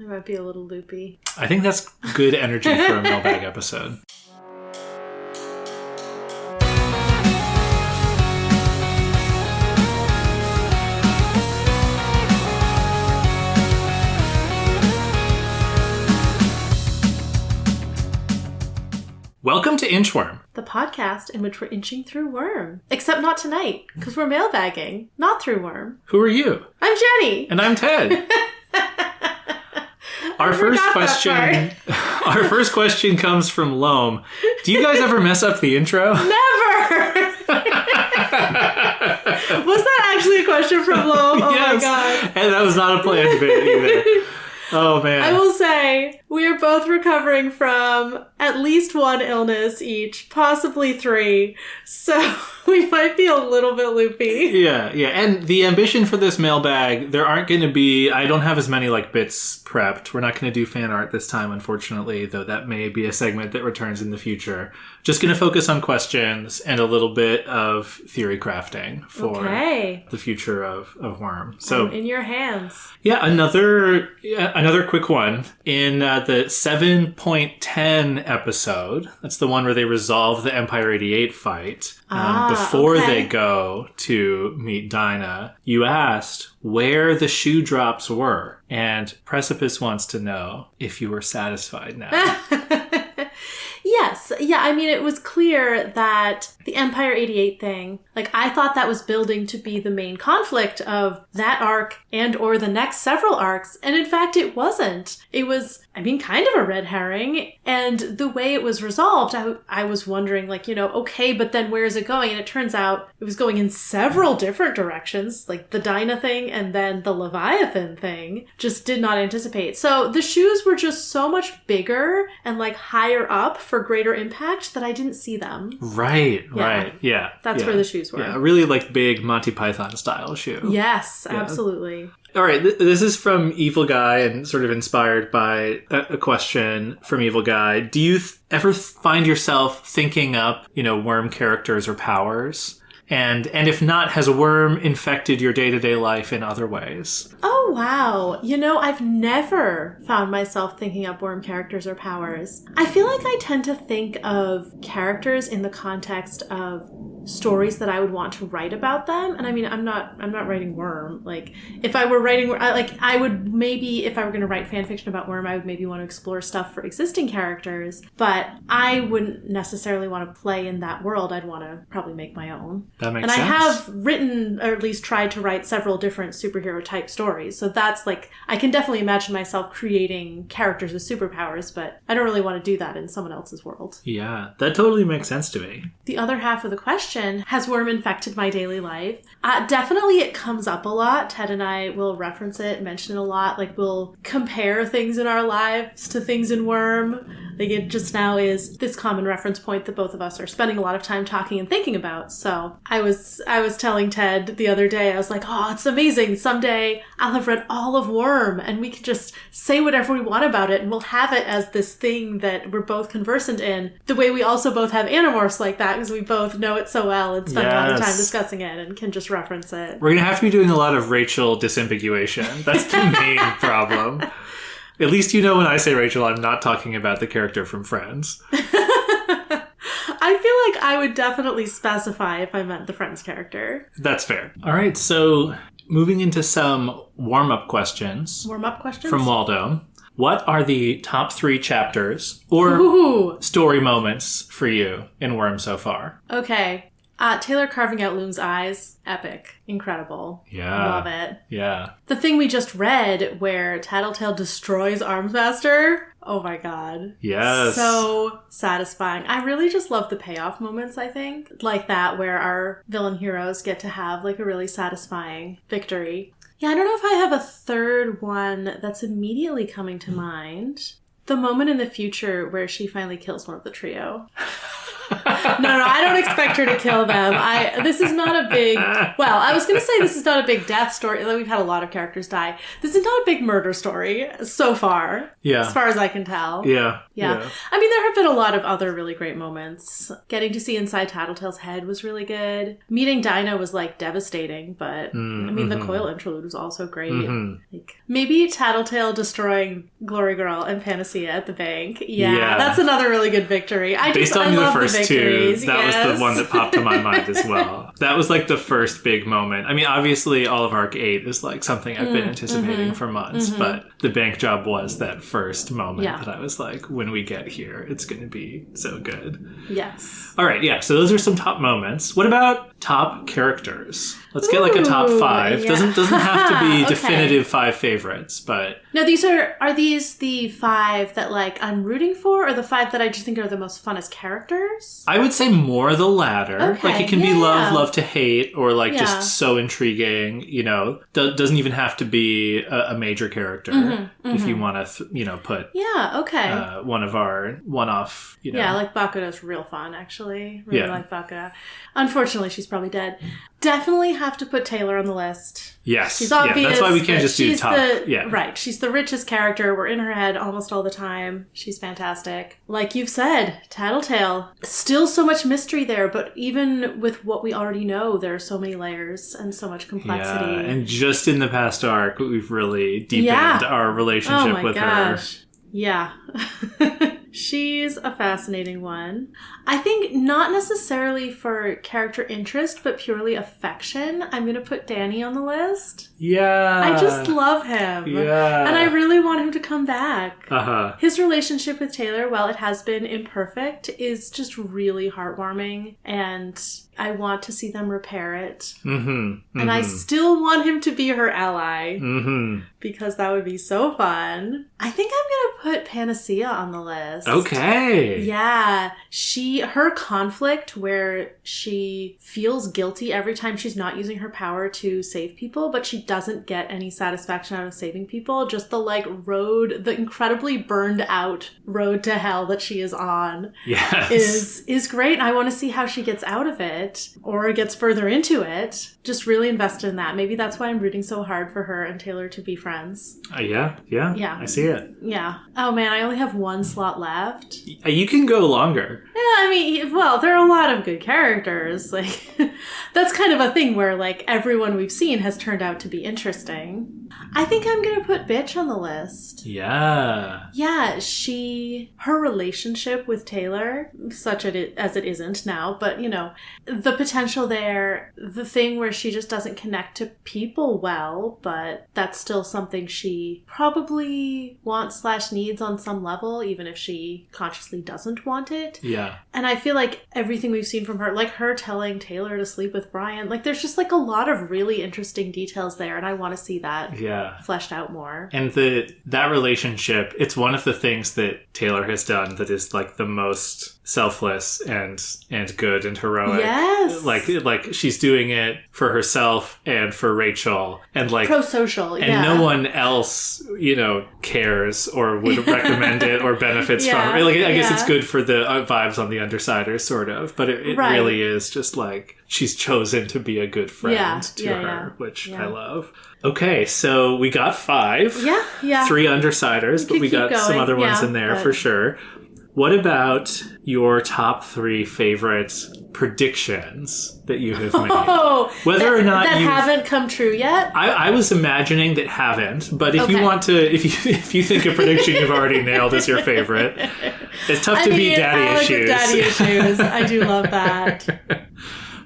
I might be a little loopy. I think that's good energy for a mailbag episode. Welcome to Inchworm, the podcast in which we're inching through Worm. Except not tonight, because we're mailbagging, not through Worm. Who are you? I'm Jenny. And I'm Ted. Our first question comes from Loam. Do you guys ever mess up the intro? Never! Was that actually a question from Loam? Oh yes. My god. And that was not a planned bit either. Oh, man. I will say, we are both recovering from at least one illness each, possibly 3. So we might be a little bit loopy. Yeah. And the ambition for this mailbag, there aren't going to be... I don't have as many, bits prepped. We're not going to do fan art this time, unfortunately, though that may be a segment that returns in the future. Just going to focus on questions and a little bit of theory crafting for the future of Worm. So in your hands. Yeah, another quick one. In the 7.10 episode, that's the one where they resolve the Empire 88 fight, before they go to meet Dinah, you asked where the shoe drops were. And Precipice wants to know if you were satisfied now. Yes. Yeah, I mean, it was clear that the Empire 88 thing, I thought that was building to be the main conflict of that arc and or the next several arcs. And in fact, it wasn't. It was, kind of a red herring. And the way it was resolved, I was wondering, okay, but then where is it going? And it turns out it was going in several different directions, like the Dinah thing and then the Leviathan thing. Just did not anticipate. So the shoes were just so much bigger and higher up for greater impact that I didn't see them. Right. Yeah. That's where the shoes were. Yeah, really big Monty Python style shoe. Yes, absolutely. All right, this is from Evil Guy and sort of inspired by a question from Evil Guy. Do you ever find yourself thinking up, Worm characters or powers? And if not, has a worm infected your day-to-day life in other ways? Oh, wow. I've never found myself thinking up worm characters or powers. I feel like I tend to think of characters in the context of stories that I would want to write about them. And I'm not writing Worm. If I were writing, I would maybe, if I were going to write fan fiction about Worm, I would maybe want to explore stuff for existing characters, but I wouldn't necessarily want to play in that world. I'd want to probably make my own. That makes sense. And I have written, or at least tried to write several different superhero type stories. So that's I can definitely imagine myself creating characters with superpowers, but I don't really want to do that in someone else's world. Yeah, that totally makes sense to me. The other half of the question, has Worm infected my daily life? Definitely it comes up a lot. Ted and I will reference it, mention it a lot. We'll compare things in our lives to things in Worm. It just now is this common reference point that both of us are spending a lot of time talking and thinking about. So I was telling Ted the other day, I was like, oh, it's amazing. Someday I'll have read all of Worm and we can just say whatever we want about it and we'll have it as this thing that we're both conversant in. The way we also both have Animorphs like that because we both know it so well and spend a lot of time discussing it and can just reference it. We're going to have to be doing a lot of Rachel disambiguation. That's the main problem. At least when I say Rachel, I'm not talking about the character from Friends. I feel like I would definitely specify if I meant the Friends character. That's fair. All right, so moving into some warm-up questions. Warm-up questions? From Waldo. What are the top 3 chapters or story moments for you in Worm so far? Okay. Taylor carving out Loon's eyes, epic, incredible. Yeah. Love it. Yeah. The thing we just read where Tattletale destroys Armsmaster, oh my god. Yes. So satisfying. I really just love the payoff moments, I think. Like that where our villain heroes get to have a really satisfying victory. Yeah, I don't know if I have a third one that's immediately coming to mind. The moment in the future where she finally kills one of the trio. No, I don't expect her to kill them. This is not a big... Well, I was going to say this is not a big death story. We've had a lot of characters die. This is not a big murder story so far. Yeah. As far as I can tell. Yeah. I mean, there have been a lot of other really great moments. Getting to see inside Tattletale's head was really good. Meeting Dinah was, like, devastating, but, I mean, the Coil interlude was also great. Like, maybe Tattletale destroying Glory Girl and Panacea at the bank. Yeah. That's another really good victory. Based on the first two, that was the one that popped to my mind as well. That was like the first big moment. I mean, obviously all of Arc 8 is like something I've been anticipating for months, but the bank job was that first moment that I was like, when we get here, it's going to be so good. Yes. All right, yeah, so those are some top moments. What about top characters? Let's get like a top 5. Yeah. Doesn't have to be definitive 5 favorites, but... No, are these the 5 that, like, I'm rooting for, or the 5 that I just think are the most fun as characters? I would say more the latter. Okay, like, it can be love to hate, or, like, just so intriguing, you know. Doesn't even have to be a major character if you want to, put one of our one-off, Yeah, like Bakuda's real fun, actually. Really like Bakuda. Unfortunately, she's probably dead. Definitely have to put Taylor on the list. Yes. She's obvious. Yeah, that's why we can't just do top. Right. She's the richest character. We're in her head almost all the time. She's fantastic. Like you've said, Tattletale. Still so much mystery there, but even with what we already know, there are so many layers and so much complexity. Yeah, and just in the past arc, we've really deepened our relationship with her. Yeah. She's a fascinating one. I think not necessarily for character interest, but purely affection. I'm going to put Danny on the list. Yeah. I just love him. Yeah. And I really want him to come back. Uh-huh. His relationship with Taylor, while it has been imperfect, is just really heartwarming. And I want to see them repair it. And I still want him to be her ally. Because that would be so fun. I think I'm going to put Panacea on the list. Okay. Yeah. Her conflict where she feels guilty every time she's not using her power to save people, but she doesn't get any satisfaction out of saving people. Just the incredibly burned out road to hell that she is on is great. And I want to see how she gets out of it or gets further into it. Just really invested in that. Maybe that's why I'm rooting so hard for her and Taylor to be friends. Yeah. I see it. Yeah. Oh man, I only have one slot left. You can go longer. Yeah, I mean, well, there are a lot of good characters. Like, that's kind of a thing where, like, everyone we've seen has turned out to be interesting. I think I'm going to put Bitch on the list. Yeah. Yeah, her relationship with Taylor, such as it isn't now, but, you know, the potential there, the thing where she just doesn't connect to people well, but that's still something she probably wants/needs on some level, even if she consciously doesn't want it. Yeah. And I feel like everything we've seen from her, like her telling Taylor to sleep with Brian, like there's just like a lot of really interesting details there, and I want to see that fleshed out more. And that relationship, it's one of the things that Taylor has done that is like the most selfless and good and heroic. Yes. Like she's doing it for herself and for Rachel, and like pro-social, and no one else, you know, cares or would recommend it or benefits from it. Like, I guess it's good for the vibes on the Undersiders, sort of, but it really is just like she's chosen to be a good friend to her, which I love. Okay, so we got 5. Yeah. 3 Undersiders, but we got some other ones in there for sure. What about your top 3 favorite predictions that you have made? Whether or not that haven't come true yet? I was imagining that haven't, but if you want to, if you think a prediction you've already nailed is your favorite, it's tough to beat Daddy Issues. Daddy Issues. I do love that.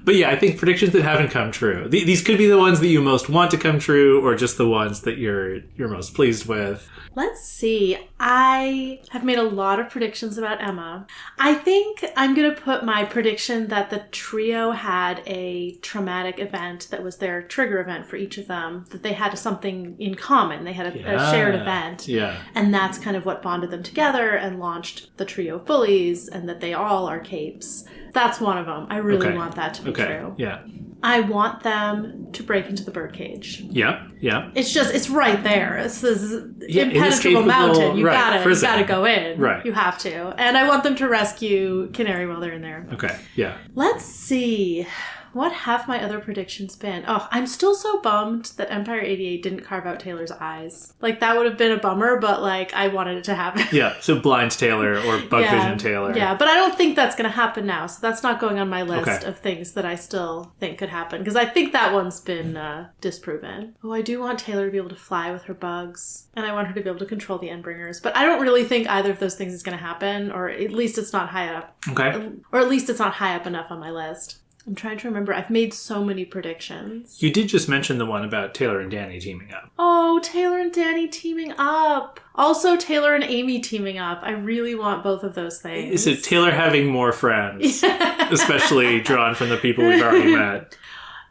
But yeah, I think predictions that haven't come true. These could be the ones that you most want to come true, or just the ones that you're most pleased with. Let's see. I have made a lot of predictions about Emma. I think I'm going to put my prediction that the trio had a traumatic event that was their trigger event for each of them, that they had something in common. They had a shared event. Yeah. And that's kind of what bonded them together and launched the trio of bullies, and that they all are capes. That's one of them. I really want that to be true. Yeah. I want them to break into the birdcage. Yeah. It's right there. It's this impenetrable mountain. You gotta go in. Right. You have to. And I want them to rescue Canary while they're in there. Okay, yeah. Let's see. What have my other predictions been? Oh, I'm still so bummed that Empire 88 didn't carve out Taylor's eyes. Like, that would have been a bummer, but, like, I wanted it to happen. Yeah, so blind Taylor or bug vision Taylor. Yeah, but I don't think that's going to happen now, so that's not going on my list of things that I still think could happen, because I think that one's been disproven. Oh, I do want Taylor to be able to fly with her bugs, and I want her to be able to control the Endbringers, but I don't really think either of those things is going to happen, or at least it's not high up. Okay. Or at least it's not high up enough on my list. I'm trying to remember. I've made so many predictions. You did just mention the one about Taylor and Danny teaming up. Oh, Taylor and Danny teaming up. Also, Taylor and Amy teaming up. I really want both of those things. Is it Taylor having more friends? Especially drawn from the people we've already met.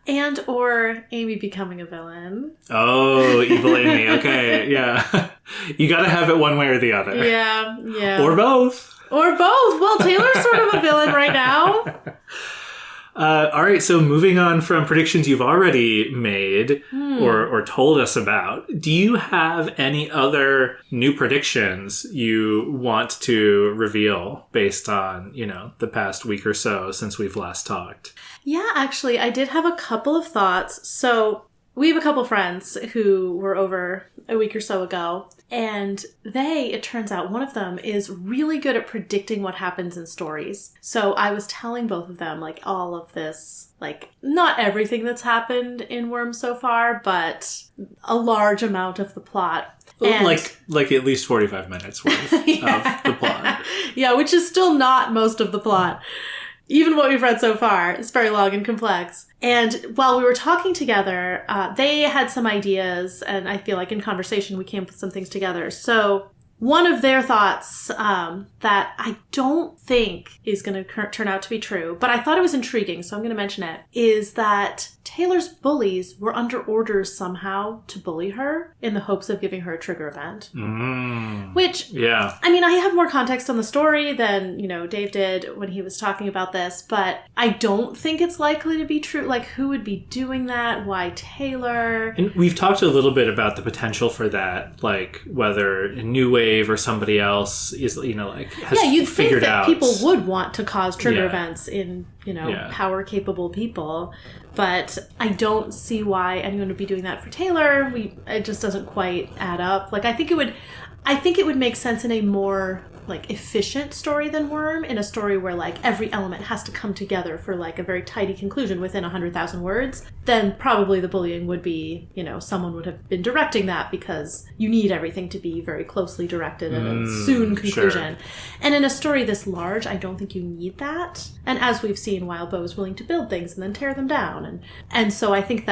And or Amy becoming a villain. Oh, evil Amy. Okay, yeah. You gotta have it one way or the other. Yeah. Or both. Well, Taylor's sort of a villain right now. All right, so moving on from predictions you've already made or told us about, do you have any other new predictions you want to reveal based on, the past week or so since we've last talked? Yeah, actually, I did have a couple of thoughts. So we have a couple friends who were over a week or so ago, and it turns out, one of them is really good at predicting what happens in stories. So I was telling both of them, like, all of this, like, not everything that's happened in Worm so far, but a large amount of the plot. And, like at least 45 minutes worth of the plot. Yeah, which is still not most of the plot. Even what we've read so far is very long and complex. And while we were talking together, they had some ideas, and I feel like in conversation we came up with some things together. So one of their thoughts that I don't think is going to turn out to be true, but I thought it was intriguing, so I'm going to mention it, is that Taylor's bullies were under orders somehow to bully her in the hopes of giving her a trigger event. Which, yeah. I mean, I have more context on the story than, Dave did when he was talking about this, but I don't think it's likely to be true. Like, who would be doing that? Why Taylor? And we've talked a little bit about the potential for that, like whether New Wave or somebody else is, has you'd figured think that out. People would want to cause trigger events in, power-capable people. But I don't see why anyone would be doing that for Taylor. It just doesn't quite add up. Like, I think it would make sense in a more, like, efficient story than Worm, in a story where, like, every element has to come together for, like, a very tidy conclusion within 100,000 words. Then probably the bullying would be, someone would have been directing that, because you need everything to be very closely directed and a soon conclusion. Sure. And in a story this large, I don't think you need that. And as we've seen, Wild Bow is willing to build things and then tear them down. And so I think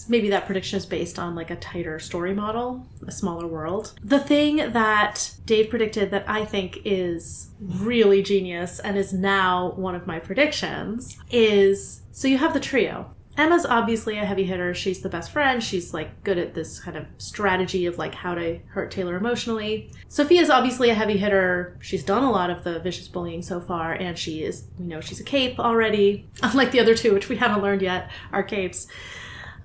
maybe that prediction is based on, like, a tighter story model, a smaller world. The thing that Dave predicted that I think is really genius and is now one of my predictions is, so you have the trio. Emma's obviously a heavy hitter. She's the best friend. She's, like, good at this kind of strategy of, like, how to hurt Taylor emotionally. Sophia's obviously a heavy hitter. She's done a lot of the vicious bullying so far, and she's a cape already. Unlike the other two, which we haven't learned yet, are capes.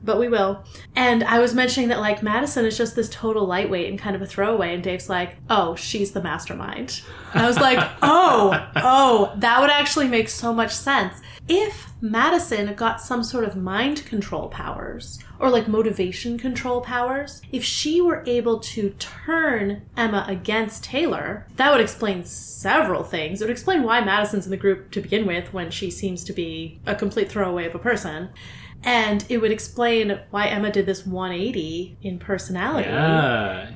But we will. And I was mentioning that, like, Madison is just this total lightweight and kind of a throwaway, and Dave's like, oh, she's the mastermind. And I was like, oh, that would actually make so much sense. If Madison got some sort of mind control powers, or, like, motivation control powers, if she were able to turn Emma against Taylor, that would explain several things. It would explain why Madison's in the group to begin with, when she seems to be a complete throwaway of a person. And it would explain why Emma did this 180 in personality.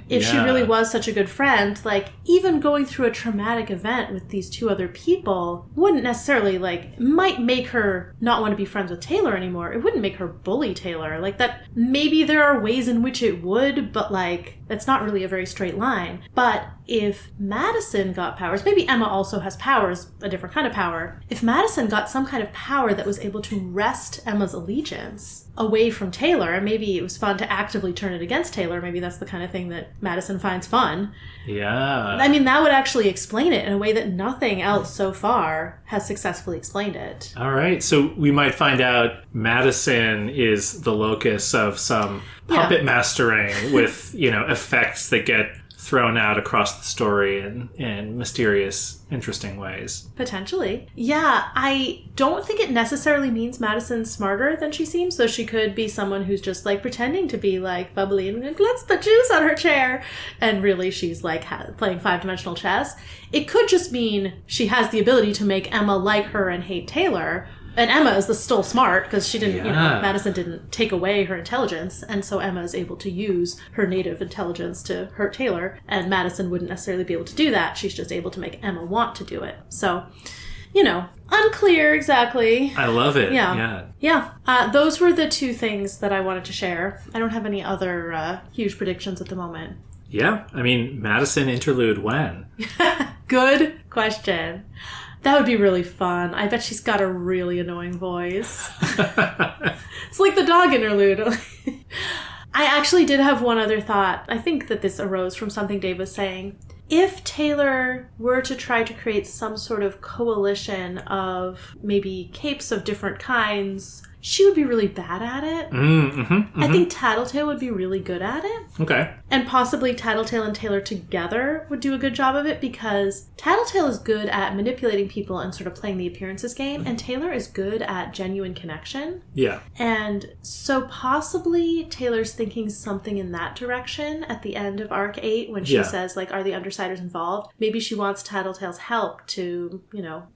If she really was such a good friend, like, even going through a traumatic event with these two other people wouldn't necessarily, like, might make her not want to be friends with Taylor anymore. It wouldn't make her bully Taylor. Like, that, maybe there are ways in which it would, but, like, that's not really a very straight line. But if Madison got powers, maybe Emma also has powers, a different kind of power. If Madison got some kind of power that was able to wrest Emma's allegiance away from Taylor, and maybe it was fun to actively turn it against Taylor, maybe that's the kind of thing that Madison finds fun. Yeah. I mean, that would actually explain it in a way that nothing else so far has successfully explained it. All right. So we might find out Madison is the locus of some puppet mastering with, effects that get thrown out across the story in mysterious, interesting ways. Potentially. Yeah, I don't think it necessarily means Madison's smarter than she seems, though she could be someone who's just, like, pretending to be, like, bubbly and like, let's put juice on her chair. And really she's, like, playing five-dimensional chess. It could just mean she has the ability to make Emma like her and hate Taylor. And Emma is still smart because she didn't, Madison didn't take away her intelligence. And so Emma is able to use her native intelligence to hurt Taylor. And Madison wouldn't necessarily be able to do that. She's just able to make Emma want to do it. So, unclear exactly. I love it. Yeah. Those were the two things that I wanted to share. I don't have any other huge predictions at the moment. Yeah. I mean, Madison interlude when? Good question. That would be really fun. I bet she's got a really annoying voice. It's like the dog interlude. I actually did have one other thought. I think that this arose from something Dave was saying. If Taylor were to try to create some sort of coalition of maybe capes of different kinds, she would be really bad at it. I think Tattletale would be really good at it. Okay. And possibly Tattletale and Taylor together would do a good job of it because Tattletale is good at manipulating people and sort of playing the appearances game, and Taylor is good at genuine connection. Yeah. And so possibly Taylor's thinking something in that direction at the end of Arc 8 when she says, like, are the Undersiders involved? Maybe she wants Tattletale's help to,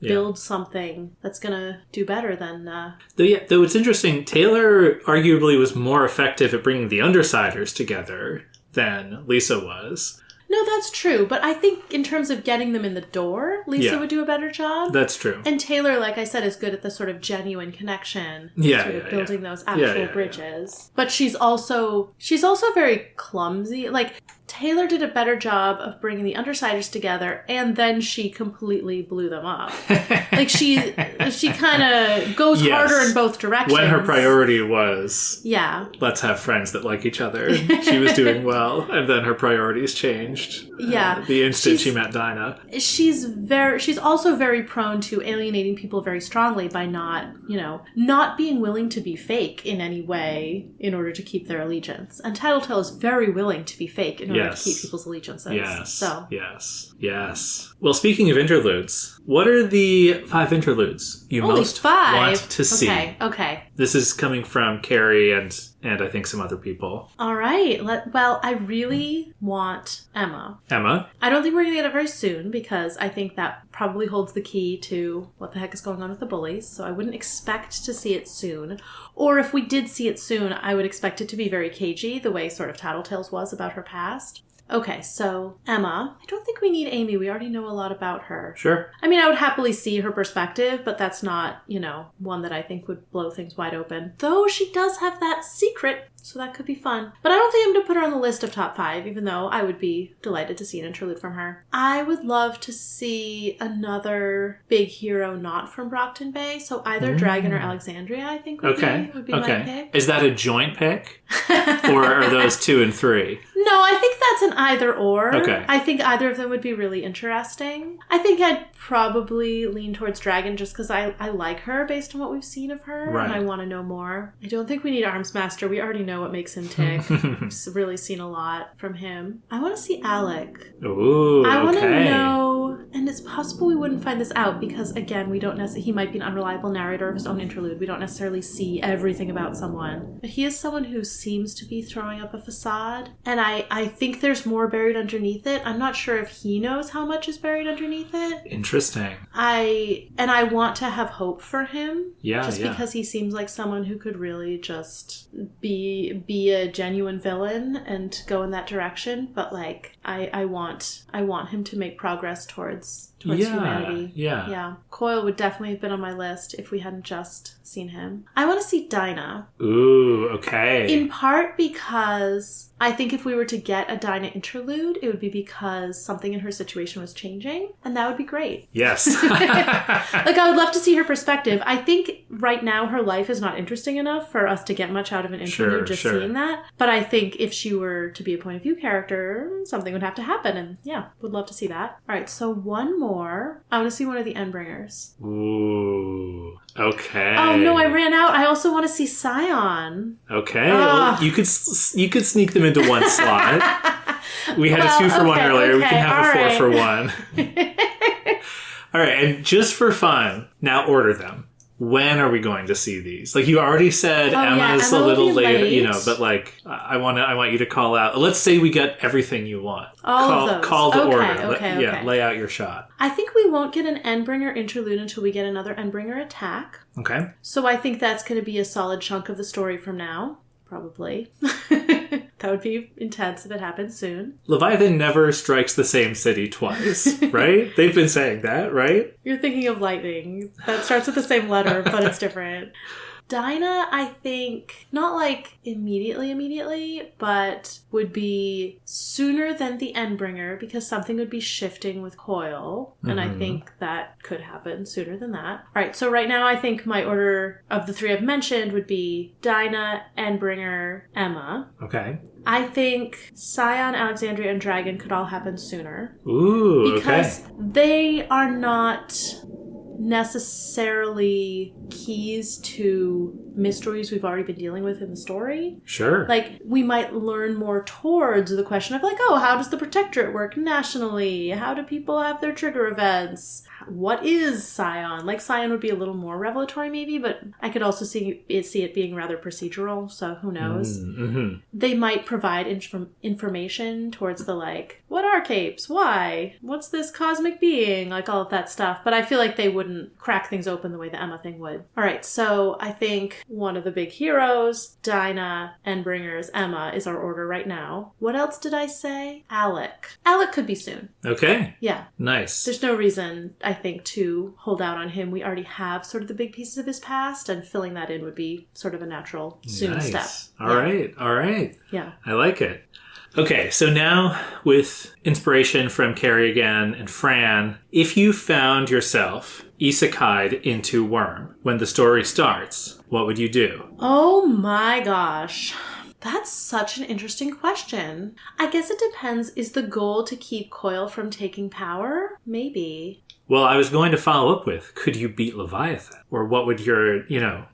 build something that's going to do better than... Though it's interesting, Taylor arguably was more effective at bringing the Undersiders together than Lisa was. No, that's true. But I think in terms of getting them in the door, Lisa would do a better job. That's true. And Taylor, like I said, is good at the sort of genuine connection. Building those actual bridges. Yeah. But she's also very clumsy. Like, Taylor did a better job of bringing the Undersiders together, and then she completely blew them up. Like, she kind of goes harder in both directions. When her priority was, let's have friends that like each other. She was doing well, and then her priorities changed. The instant she met Dinah. She's also very prone to alienating people very strongly by not being willing to be fake in any way in order to keep their allegiance. And Tattletale is very willing to be fake in order to keep people's allegiances. Yes. Well, speaking of interludes, what are the 5 interludes you most want to see? Okay. This is coming from Carrie and I think some other people. All right. I really want Emma. I don't think we're going to get it very soon because I think that probably holds the key to what the heck is going on with the bullies. So I wouldn't expect to see it soon. Or if we did see it soon, I would expect it to be very cagey, the way sort of Tattletale's was about her past. Okay, so Emma. I don't think we need Amy. We already know a lot about her. Sure. I mean, I would happily see her perspective, but that's not, one that I think would blow things wide open. Though she does have that secret, so that could be fun. But I don't think I'm going to put her on the list of top 5, even though I would be delighted to see an interlude from her. I would love to see another big hero not from Brockton Bay, so either Dragon or Alexandria, I think would be my pick. Is that a joint pick? Or are those 2 and 3? No, I think that's an either or. Okay. I think either of them would be really interesting. I think I'd probably lean towards Dragon just because I like her based on what we've seen of her. Right. And I want to know more. I don't think we need Arms Master. We already know what makes him tick. We've really seen a lot from him. I want to see Alec. Ooh, I want to know, and it's possible we wouldn't find this out because, again, we don't necessarily, he might be an unreliable narrator of his own interlude. We don't necessarily see everything about someone. But he is someone who seems to be throwing up a facade. And I think there's more buried underneath it. I'm not sure if he knows how much is buried underneath it. Interesting. I want to have hope for him. Because he seems like someone who could really just be a genuine villain and go in that direction. But I want him to make progress towards humanity. Yeah. Coil would definitely have been on my list if we hadn't just seen him. I want to see Dinah. Ooh, okay. In part because I think if we were to get a Dinah interlude, it would be because something in her situation was changing, and that would be great. Yes. Like, I would love to see her perspective. I think right now her life is not interesting enough for us to get much out of an interlude seeing that. But I think if she were to be a point of view character, something would have to happen, and yeah, would love to see that. All right, so one more. I want to see one of the Endbringers. Ooh. Okay. Oh no, I ran out. I also want to see Scion. Okay. Well, you could sneak them into one slot. We had a 2 for 1 earlier. We can have a 4 for 1. All right, and just for fun, now order them. When are we going to see these? Like, you already said Emma's a little later, you know, but like, I want you to call out. Let's say we get everything you want. Call the order. Yeah, lay out your shot. I think we won't get an Endbringer interlude until we get another Endbringer attack. Okay. So I think that's going to be a solid chunk of the story from now. Probably. That would be intense if it happens soon. Leviathan never strikes the same city twice, right? They've been saying that, right? You're thinking of lightning. That starts with the same letter, but it's different. Dinah, I think, not like immediately, but would be sooner than the Endbringer because something would be shifting with Coil. And I think that could happen sooner than that. All right, so right now I think my order of the 3 I've mentioned would be Dinah, Endbringer, Emma. Okay. I think Scion, Alexandria, and Dragon could all happen sooner. Ooh, because they are not necessarily keys to mysteries we've already been dealing with in the story. Sure. Like, we might learn more towards the question of like, oh, how does the Protectorate work nationally? How do people have their trigger events? What is Scion? Like, Scion would be a little more revelatory maybe, but I could also see it being rather procedural, so who knows? They might provide information towards the like, what are capes? Why? What's this cosmic being? Like, all of that stuff. But I feel like they wouldn't crack things open the way the Emma thing would. All right, so I think one of the big heroes, Dinah, Endbringers, Emma is our order right now. What else did I say? Alec. Alec could be soon. Okay. Yeah. Nice. There's no reason, I think, to hold out on him. We already have sort of the big pieces of his past, and filling that in would be sort of a natural soon step. All right. Yeah. I like it. Okay, so now with inspiration from Carrie again and Fran, if you found yourself isekai'd into Worm when the story starts, what would you do? Oh my gosh. That's such an interesting question. I guess it depends. Is the goal to keep Coil from taking power? Maybe. Well, I was going to follow up with, could you beat Leviathan? Or what would your,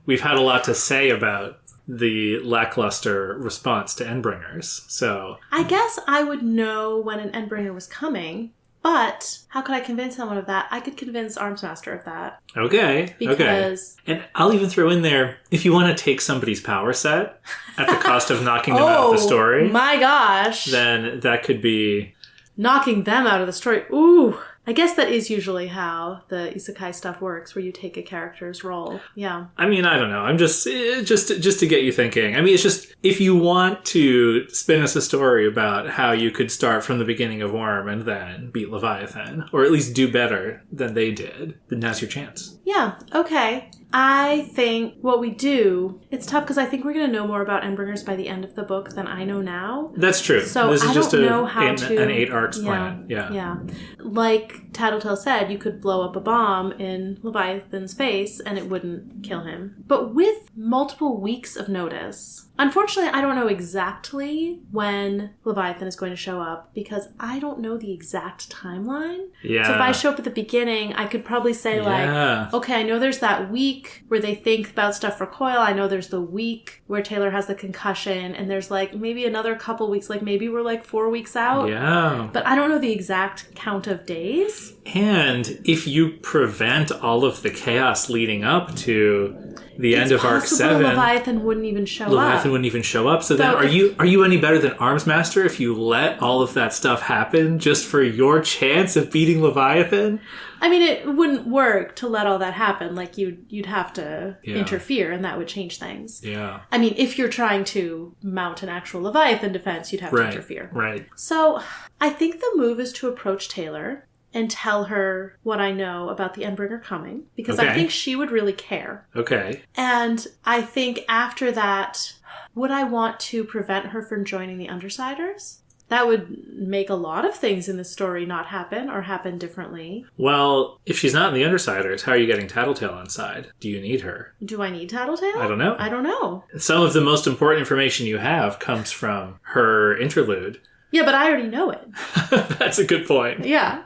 we've had a lot to say about the lackluster response to Endbringers, so... I guess I would know when an Endbringer was coming, but how could I convince someone of that? I could convince Armsmaster of that. Okay, because... And I'll even throw in there, if you want to take somebody's power set at the cost of knocking them out of the story... my gosh! Then that could be... Knocking them out of the story. Ooh! I guess that is usually how the isekai stuff works, where you take a character's role. Yeah. I mean, I don't know. I'm just to get you thinking. I mean, it's just, if you want to spin us a story about how you could start from the beginning of Worm and then beat Leviathan, or at least do better than they did, then now's your chance. Yeah. Okay. I think what we do, it's tough because I think we're going to know more about Endbringers by the end of the book than I know now. That's true. So this is I just don't know how an 8 arcs plan. Yeah. Like Tattletale said, you could blow up a bomb in Leviathan's face and it wouldn't kill him. But with multiple weeks of notice, unfortunately, I don't know exactly when Leviathan is going to show up because I don't know the exact timeline. Yeah. So if I show up at the beginning, I could probably say like, okay, I know there's that week where they think about stuff for Coil. I know there's the week where Taylor has the concussion, and there's like maybe another couple weeks, like maybe we're like 4 weeks out. Yeah. But I don't know the exact count of days. And if you prevent all of the chaos leading up to the end of Arc 7... Leviathan wouldn't even show up. So then are you any better than Armsmaster if you let all of that stuff happen just for your chance of beating Leviathan? I mean, it wouldn't work to let all that happen. Like, you'd have to interfere, and that would change things. Yeah. I mean, if you're trying to mount an actual Leviathan defense, you'd have to interfere. Right. So, I think the move is to approach Taylor and tell her what I know about the Endbringer coming, because I think she would really care. Okay. And I think after that... would I want to prevent her from joining the Undersiders? That would make a lot of things in the story not happen or happen differently. Well, if she's not in the Undersiders, how are you getting Tattletale on side? Do you need her? Do I need Tattletale? I don't know. I don't know. Some of the most important information you have comes from her interlude. Yeah, but I already know it. That's a good point. Yeah.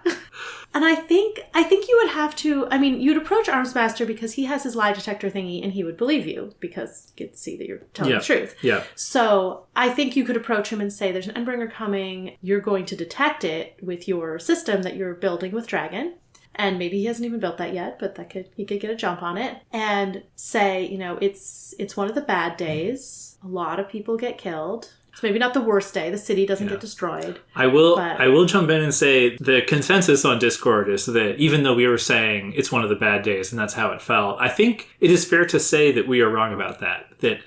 And I think you would have to, I mean, you'd approach Armsmaster because he has his lie detector thingy and he would believe you because he could see that you're telling the truth. Yeah. So I think you could approach him and say, there's an Endbringer coming. You're going to detect it with your system that you're building with Dragon. And maybe he hasn't even built that yet, but he could get a jump on it. And say, it's one of the bad days. A lot of people get killed. It's maybe not the worst day. The city doesn't get destroyed. I will jump in and say the consensus on Discord is that even though we were saying it's one of the bad days and that's how it felt, I think it is fair to say that we are wrong about that. That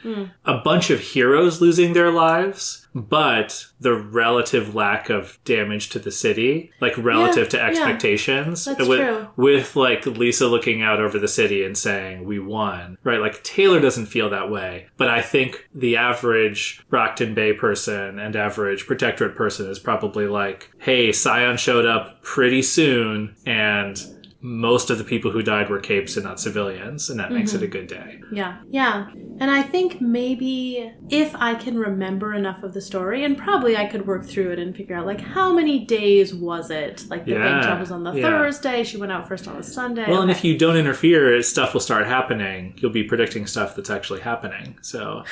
a bunch of heroes losing their lives, but the relative lack of damage to the city, like relative to expectations. That's true. With like Lisa looking out over the city and saying, we won, right? Like Taylor doesn't feel that way. But I think the average Brockton Bay person and average Protectorate person is probably like, hey, Scion showed up pretty soon and most of the people who died were capes and not civilians, and that makes it a good day. Yeah. Yeah. And I think maybe if I can remember enough of the story, and probably I could work through it and figure out, like, how many days was it? Like, the big jump was on the Thursday, she went out first on the Sunday. Well, and if you don't interfere, stuff will start happening. You'll be predicting stuff that's actually happening, so...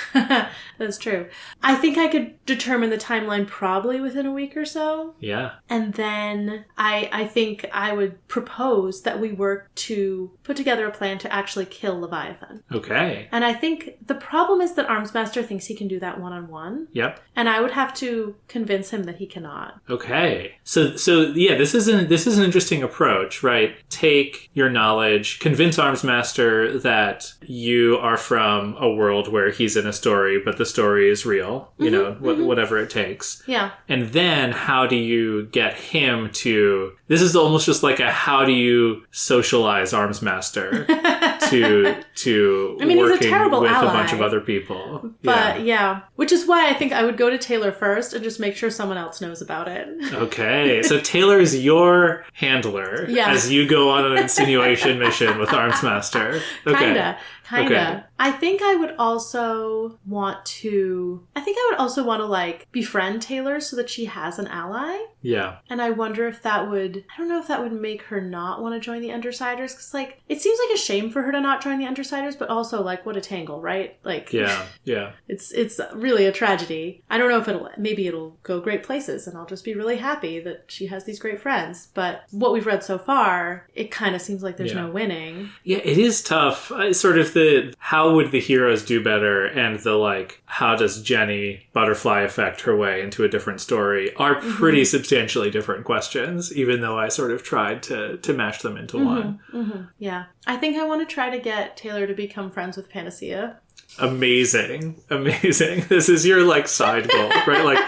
That's true. I think I could determine the timeline probably within a week or so. Yeah. And then I think I would propose that we work to put together a plan to actually kill Leviathan. Okay. And I think the problem is that Armsmaster thinks he can do that one-on-one. Yep. And I would have to convince him that he cannot. Okay. So yeah, this is an interesting approach, right? Take your knowledge, convince Armsmaster that you are from a world where he's in a story, but the story is real, whatever it takes. Yeah. And then how do you get him to... This is almost just like a how do you socialize Armsmaster to I mean, working he's a terrible with ally, a bunch of other people. But which is why I think I would go to Taylor first and just make sure someone else knows about it. Okay, so Taylor is your handler as you go on an insinuation mission with Armsmaster. Okay. Kinda. Okay. I think I would also want to like befriend Taylor so that she has an ally. Yeah. And I wonder if that would make her not want to join the Undersiders, because like it seems like a shame for her to not join the Undersiders, but also like what a tangle, right? Like yeah. It's really a tragedy. I don't know if it'll go great places and I'll just be really happy that she has these great friends. But what we've read so far, it kind of seems like there's no winning. Yeah, it is tough. Sort of the how would the heroes do better and the like how does Jenny butterfly affect her way into a different story are pretty substantially different questions, even though I sort of tried to mash them into one. Mm-hmm. Yeah. I think I want to try to get Taylor to become friends with Panacea. Amazing. This is your like side goal, right? Like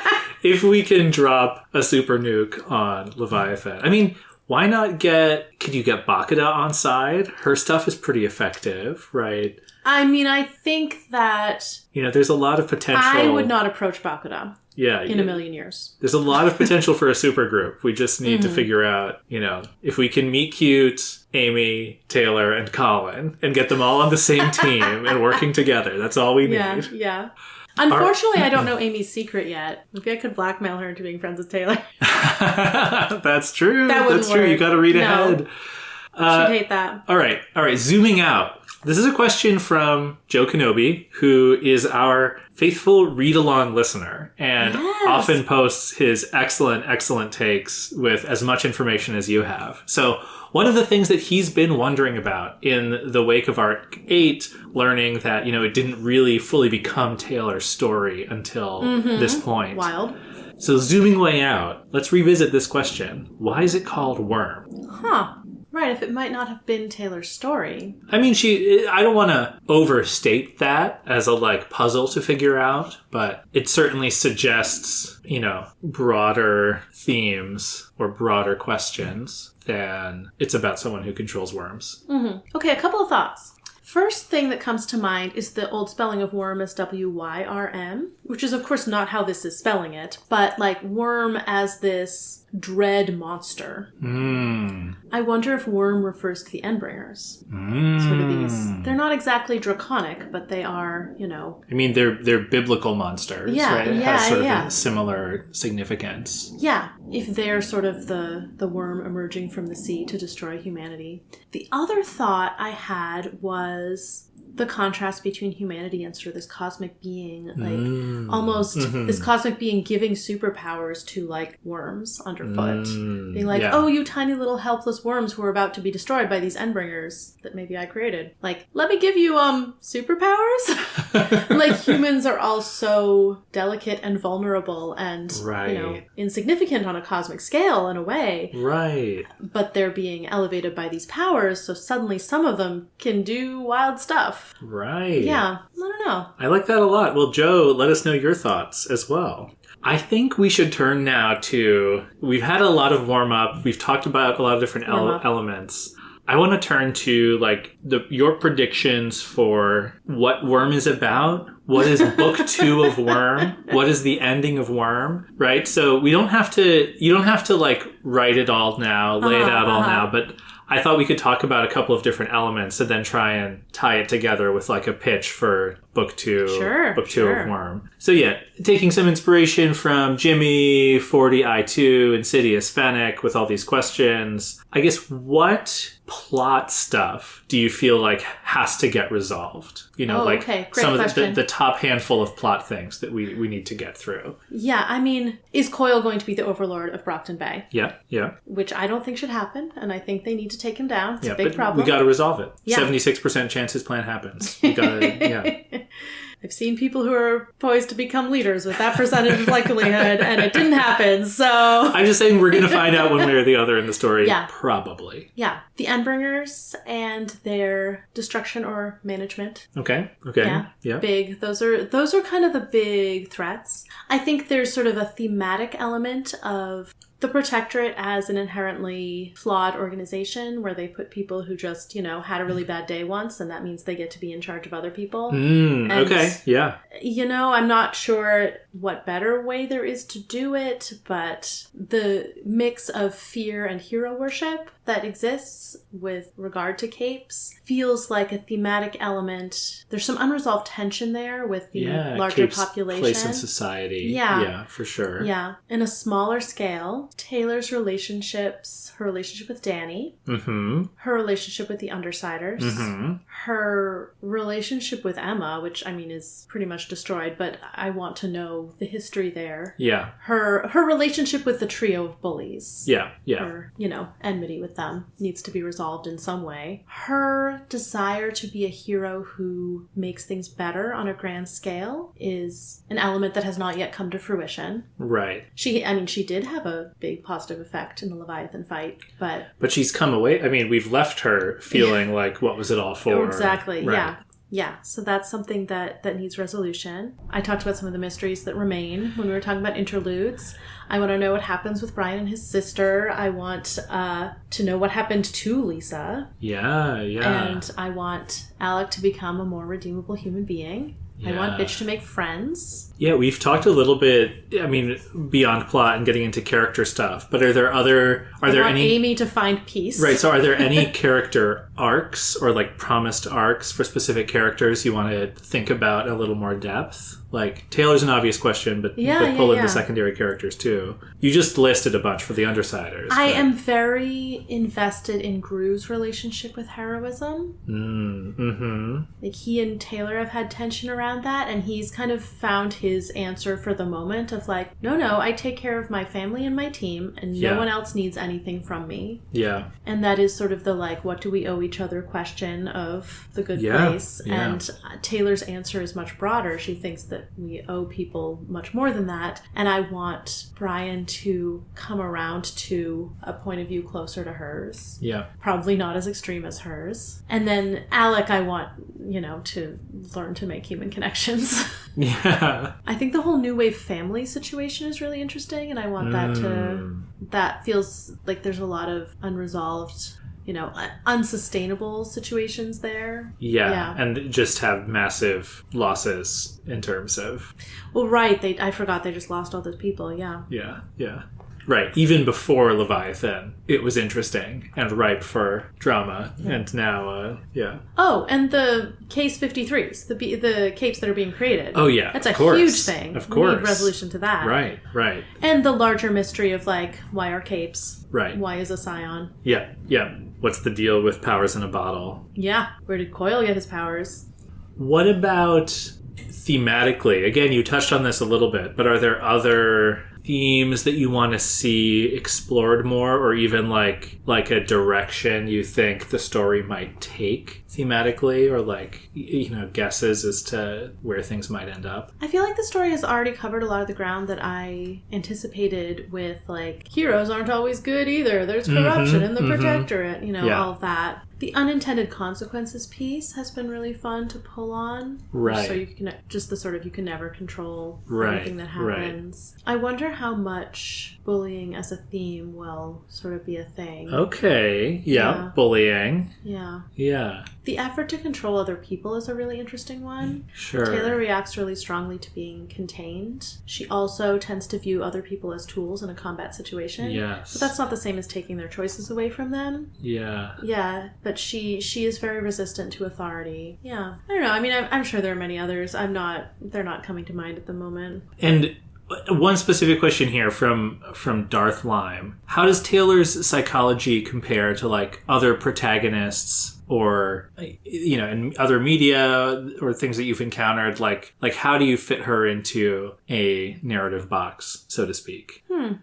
if we can drop a super nuke on Leviathan. I mean, why not could you get Bakuda on side? Her stuff is pretty effective, right? I mean, I think that... there's a lot of potential... I would not approach Bakuda in a million years. There's a lot of potential for a super group. We just need to figure out, if we can meet cute Amy, Taylor, and Colin and get them all on the same team and working together. That's all we need. Yeah. Unfortunately, I don't know Amy's secret yet. Maybe I could blackmail her into being friends with Taylor. That's true. That's true. You got to read ahead. She'd hate that. All right. Zooming out. This is a question from Joe Kenobi, who is our faithful read-along listener and often posts his excellent takes with as much information as you have. So one of the things that he's been wondering about in the wake of Arc 8, learning that, it didn't really fully become Taylor's story until this point. Wild. So zooming way out, let's revisit this question. Why is it called Worm? Huh. Right, if it might not have been Taylor's story. I mean, I don't want to overstate that as a, puzzle to figure out, but it certainly suggests, broader themes or broader questions than it's about someone who controls worms. Mm-hmm. Okay, a couple of thoughts. First thing that comes to mind is the old spelling of worm as W-Y-R-M, which is, of course, not how this is spelling it, but like worm as this dread monster. I wonder if worm refers to the Endbringers. Sort of these. They're not exactly draconic, but they are, you know. I mean, they're biblical monsters, right? It has sort of a similar significance. Yeah, if they're sort of the worm emerging from the sea to destroy humanity. The other thought I had was the contrast between humanity and sort of this cosmic being, like almost this cosmic being giving superpowers to like worms underfoot. Being like, oh, you tiny little helpless worms who are about to be destroyed by these Endbringers that maybe I created. Like, let me give you superpowers. Like humans are all so delicate and vulnerable and you know, insignificant on a cosmic scale in a way. Right. But they're being elevated by these powers, so suddenly some of them can do wild stuff. Right. Yeah. I don't know. I like that a lot. Well, Joe, let us know your thoughts as well. I think we should turn now to... We've had a lot of warm-up. We've talked about a lot of different elements. I want to turn to like your predictions for what Worm is about. What is book 2 of Worm? What is the ending of Worm? Right? So you don't have to like write it all now, lay it out all now, but I thought we could talk about a couple of different elements and then try and tie it together with like a pitch for book 2 of Worm. So yeah, taking some inspiration from Jimmy, 40I2, Insidious, Fennec with all these questions. I guess what plot stuff do you feel like has to get resolved? You know, some of the top handful of plot things that we need to get through. Yeah, I mean, is Coil going to be the overlord of Brockton Bay? Yeah. Which I don't think should happen, and I think they need to take him down. It's a big problem. We got to resolve it. 76% chance his plan happens. We got to, I've seen people who are poised to become leaders with that percentage of likelihood, and it didn't happen, so... I'm just saying we're going to find out one way or the other in the story. Yeah. Probably. Yeah. The Endbringers and their destruction or management. Okay. Yeah. Big. Those are kind of the big threats. I think there's sort of a thematic element of the Protectorate as an inherently flawed organization where they put people who just, you know, had a really bad day once, and that means they get to be in charge of other people. Okay, yeah. You know, I'm not sure what better way there is to do it, but the mix of fear and hero worship that exists with regard to capes feels like a thematic element. There's some unresolved tension there with the larger Cape's population. Place in society. Yeah, for sure. Yeah. In a smaller scale, Taylor's relationships, her relationship with Danny, her relationship with the Undersiders, her relationship with Emma, which I mean is pretty much destroyed, but I want to know the history there. Yeah. Her relationship with the trio of bullies. Yeah. Her, you know, enmity with them needs to be resolved in some way. Her desire to be a hero who makes things better on a grand scale is an element that has not yet come to fruition. Right. She did have a big positive effect in the Leviathan fight, but she's come away. I mean, we've left her feeling like, what was it all for? Exactly. Right. Yeah, so that's something that needs resolution. I talked about some of the mysteries that remain when we were talking about interludes. I want to know what happens with Brian and his sister. I want to know what happened to Lisa. Yeah. And I want Alec to become a more redeemable human being. Yeah. I want Bitch to make friends. Yeah, we've talked a little bit, I mean, beyond plot and getting into character stuff, but are there any... Amy to find peace. Right, so are there any character arcs or, like, promised arcs for specific characters you want to think about a little more depth? Like, Taylor's an obvious question, but pull in the secondary characters, too. You just listed a bunch for the Undersiders. I am very invested in Gru's relationship with heroism. Like, he and Taylor have had tension around that, and he's kind of found his answer for the moment of like, no, I take care of my family and my team, and no one else needs anything from me. Yeah. And that is sort of the like, what do we owe each other question of the good place. Yeah. And Taylor's answer is much broader. She thinks that we owe people much more than that. And I want Brian to come around to a point of view closer to hers. Yeah. Probably not as extreme as hers. And then Alec, I want, to learn to make human connections. Yeah. I think the whole New Wave family situation is really interesting, and I want that feels like there's a lot of unresolved unsustainable situations there. Yeah, and just have massive losses in terms of... Well, right. I forgot they just lost all those people, yeah. Yeah. Right. Even before Leviathan, it was interesting and ripe for drama. And now, Oh, and the Case 53s, the capes that are being created. Oh, yeah. That's a huge thing. Of course. We need resolution to that. Right. And the larger mystery of, why are capes? Right. Why is a scion? Yeah. What's the deal with powers in a bottle? Yeah. Where did Coil get his powers? What about thematically? Again, you touched on this a little bit, but are there other themes that you want to see explored more, or even like a direction you think the story might take thematically, or guesses as to where things might end up? I feel like the story has already covered a lot of the ground that I anticipated with heroes aren't always good either. There's corruption in the protectorate, all of that. The unintended consequences piece has been really fun to pull on. Right. So you can just the sort of you can never control right. anything that happens. Right. I wonder how much bullying as a theme will sort of be a thing. Okay. Yeah. Bullying. Yeah. Yeah. The effort to control other people is a really interesting one. Sure. Taylor reacts really strongly to being contained. She also tends to view other people as tools in a combat situation. Yes. But that's not the same as taking their choices away from them. Yeah. Yeah, but she is very resistant to authority. Yeah. I don't know. I mean, I'm sure there are many others. They're not coming to mind at the moment. And one specific question here from Darth Lime. How does Taylor's psychology compare to other protagonists or in other media or things that you've encountered? Like how do you fit her into a narrative box, so to speak?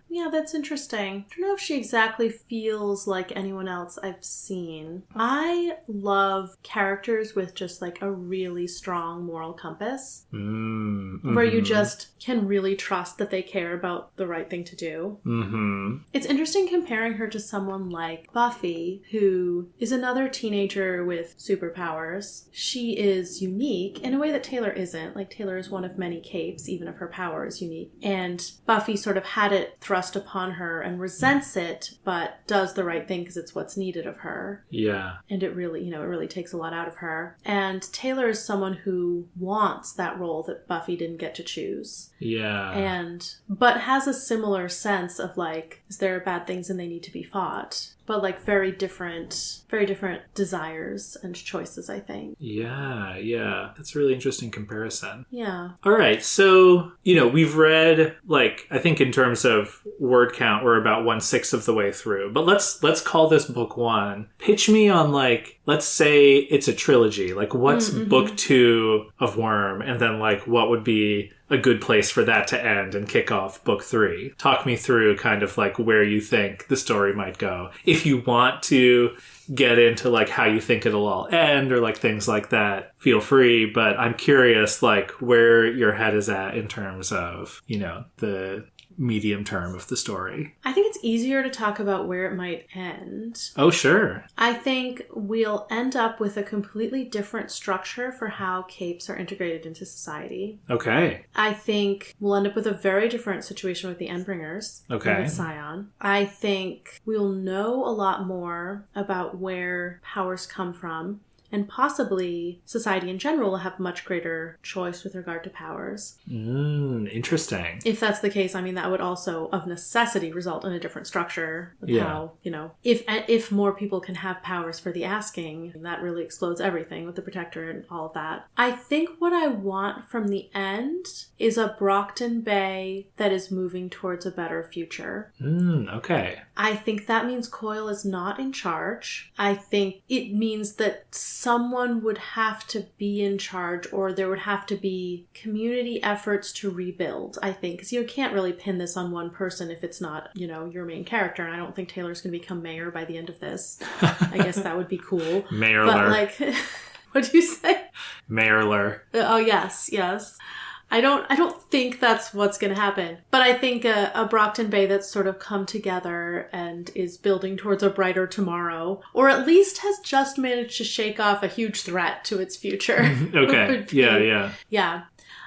Yeah, that's interesting. I don't know if she exactly feels like anyone else I've seen. I love characters with just a really strong moral compass. Where you just can really trust that they care about the right thing to do. It's interesting comparing her to someone like Buffy, who is another teenager with superpowers. She is unique in a way that Taylor isn't. Taylor is one of many capes, even if her power is unique. And Buffy sort of had it thrust upon her and resents it, but does the right thing because it's what's needed of her. Yeah. And it really, it really takes a lot out of her. And Taylor is someone who wants that role that Buffy didn't get to choose. Yeah. But has a similar sense of is there bad things and they need to be fought? But very different desires and choices, I think. Yeah. That's a really interesting comparison. Yeah. All right. So, we've read, I think in terms of word count, we're about 1/6 of the way through. But let's call this book 1. Pitch me on, let's say it's a trilogy. What's book 2 of Worm? And then, what would be a good place for that to end and kick off book 3? Talk me through kind of where you think the story might go. If you want to get into how you think it'll all end or things like that, feel free. But I'm curious where your head is at in terms of, the medium term of the story. I think it's easier to talk about where it might end. Oh, sure. I think we'll end up with a completely different structure for how capes are integrated into society. Okay. I think we'll end up with a very different situation with the Endbringers. Okay. With Scion. I think we'll know a lot more about where powers come from. And possibly society in general will have much greater choice with regard to powers. Interesting. If that's the case, that would also, of necessity, result in a different structure of how, if more people can have powers for the asking, that really explodes everything with the Protector and all of that. I think what I want from the end is a Brockton Bay that is moving towards a better future. Okay. I think that means Coil is not in charge. I think it means that someone would have to be in charge, or there would have to be community efforts to rebuild, I think. Because you can't really pin this on one person if it's not, your main character. And I don't think Taylor's going to become mayor by the end of this. I guess that would be cool. Mayorlor. But what'd you say? Mayorlor. Oh, yes. I don't think that's what's going to happen. But I think a Brockton Bay that's sort of come together and is building towards a brighter tomorrow, or at least has just managed to shake off a huge threat to its future. Okay. Yeah. Yeah.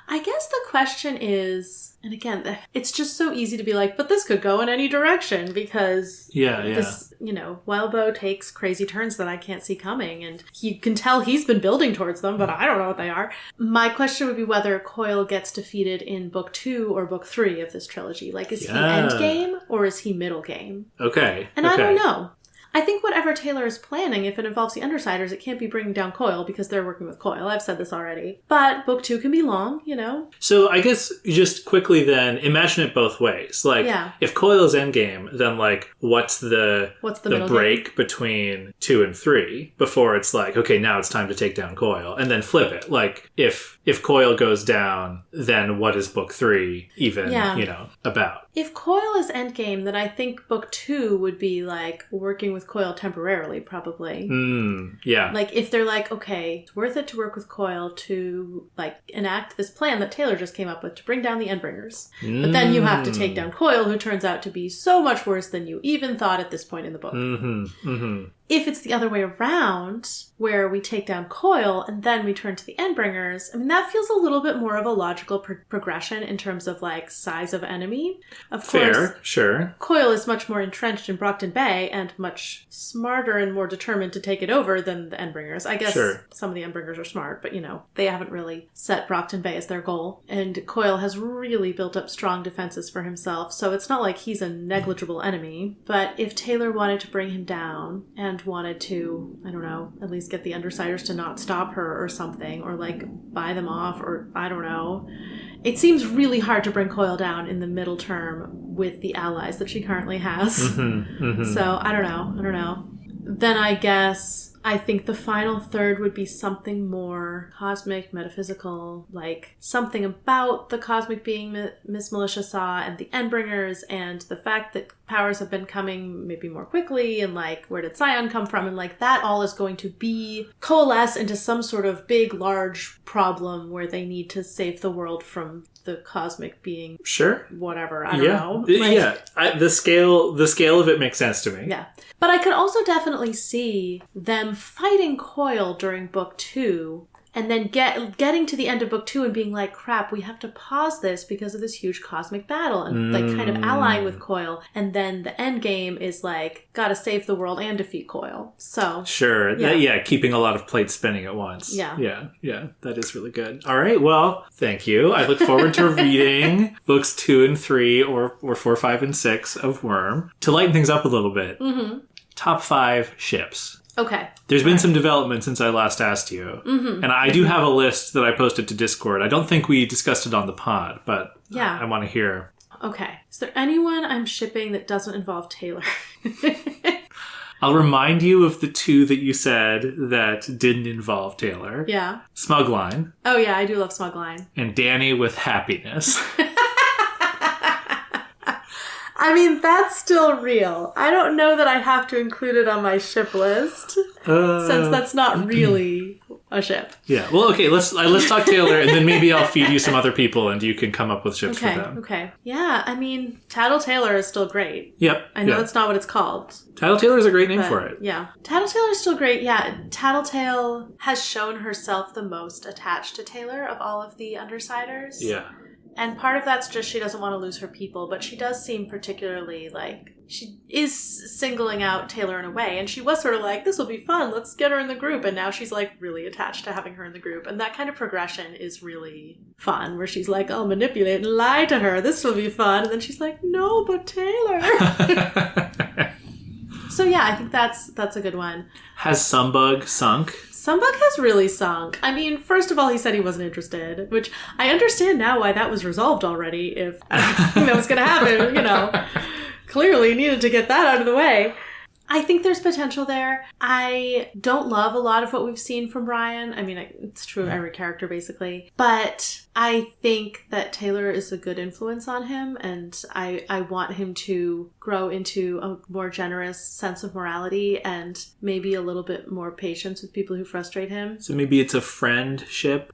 I guess the question is, and again, it's just so easy to be like, but this could go in any direction because this, Wildbow takes crazy turns that I can't see coming, and you can tell he's been building towards them, but I don't know what they are. My question would be whether Coil gets defeated in book 2 or book 3 of this trilogy. Like, is he end game or is he middle game? Okay. And I don't know. I think whatever Taylor is planning, if it involves the Undersiders, it can't be bringing down Coil because they're working with Coil. I've said this already. But book 2 can be long, So I guess just quickly then, imagine it both ways. Like, if Coil is endgame, then like, what's the break between 2 and 3 before it's like, okay, now it's time to take down Coil, and then flip it. Like, if Coil goes down, then what is book 3 even, about? If Coil is endgame, then I think book 2 would be like working with Coil temporarily, probably. Like if they're like, okay, it's worth it to work with Coil to like enact this plan that Taylor just came up with to bring down the Endbringers. But then you have to take down Coil, who turns out to be so much worse than you even thought at this point in the book. If it's the other way around, where we take down Coil and then we turn to the Endbringers, I mean, that feels a little bit more of a logical progression in terms of, like, size of enemy. Of course, sure. Coil is much more entrenched in Brockton Bay and much smarter and more determined to take it over than the Endbringers. I guess some of the Endbringers are smart, but, they haven't really set Brockton Bay as their goal. And Coil has really built up strong defenses for himself, so it's not like he's a negligible enemy. But if Taylor wanted to bring him down and wanted to, I don't know, at least get the Undersiders to not stop her or something, or like buy them off, or I don't know. It seems really hard to bring Coil down in the middle term with the allies that she currently has. So I don't know. Then I guess I think the final third would be something more cosmic, metaphysical, like something about the cosmic being Miss Militia saw and the Endbringers and the fact that powers have been coming maybe more quickly and like where did Scion come from, and like that all is going to be coalesce into some sort of big, large problem where they need to save the world from the cosmic being whatever, I don't know. Like, the scale of it makes sense to me. Yeah. But I could also definitely see them fighting Coil during book 2 and then getting to the end of book 2 and being like, crap, we have to pause this because of this huge cosmic battle, and like kind of allying with Coil. And then the end game is like, gotta save the world and defeat Coil. So keeping a lot of plates spinning at once. Yeah, that is really good. All right, well, thank you. I look forward to reading books 2 and 3 or 4, 5, and 6 of Worm. To lighten things up a little bit, top 5 ships. Okay. There's been some development since I last asked you. And I do have a list that I posted to Discord. I don't think we discussed it on the pod, but I want to hear. Okay. Is there anyone I'm shipping that doesn't involve Taylor? I'll remind you of the 2 that you said that didn't involve Taylor. Yeah. Smugline. Oh, yeah, I do love Smugline. And Danny with Happiness. I mean, that's still real. I don't know that I have to include it on my ship list, since that's not really a ship. Yeah. Well, okay, let's talk Taylor, and then maybe I'll feed you some other people, and you can come up with ships for them. Okay. Yeah, I mean, Tattle Taylor is still great. Yep. I know that's not what it's called. Tattle Taylor is a great name for it. Yeah. Tattletale is still great. Yeah. Tattletale has shown herself the most attached to Taylor of all of the Undersiders. Yeah. And part of that's just she doesn't want to lose her people, but she does seem particularly like she is singling out Taylor in a way. And she was sort of like, this will be fun, let's get her in the group. And now she's like really attached to having her in the group. And that kind of progression is really fun, where she's like, I'll manipulate and lie to her, this will be fun. And then she's like, no, but Taylor. So yeah, I think that's a good one. Has Sumbug sunk? Sumbug has really sunk. I mean, first of all, he said he wasn't interested, which I understand now why that was resolved already if that was going to happen, Clearly needed to get that out of the way. I think there's potential there. I don't love a lot of what we've seen from Brian. I mean, it's true of every character, basically. But I think that Taylor is a good influence on him, and I want him to grow into a more generous sense of morality and maybe a little bit more patience with people who frustrate him. So maybe it's a friendship?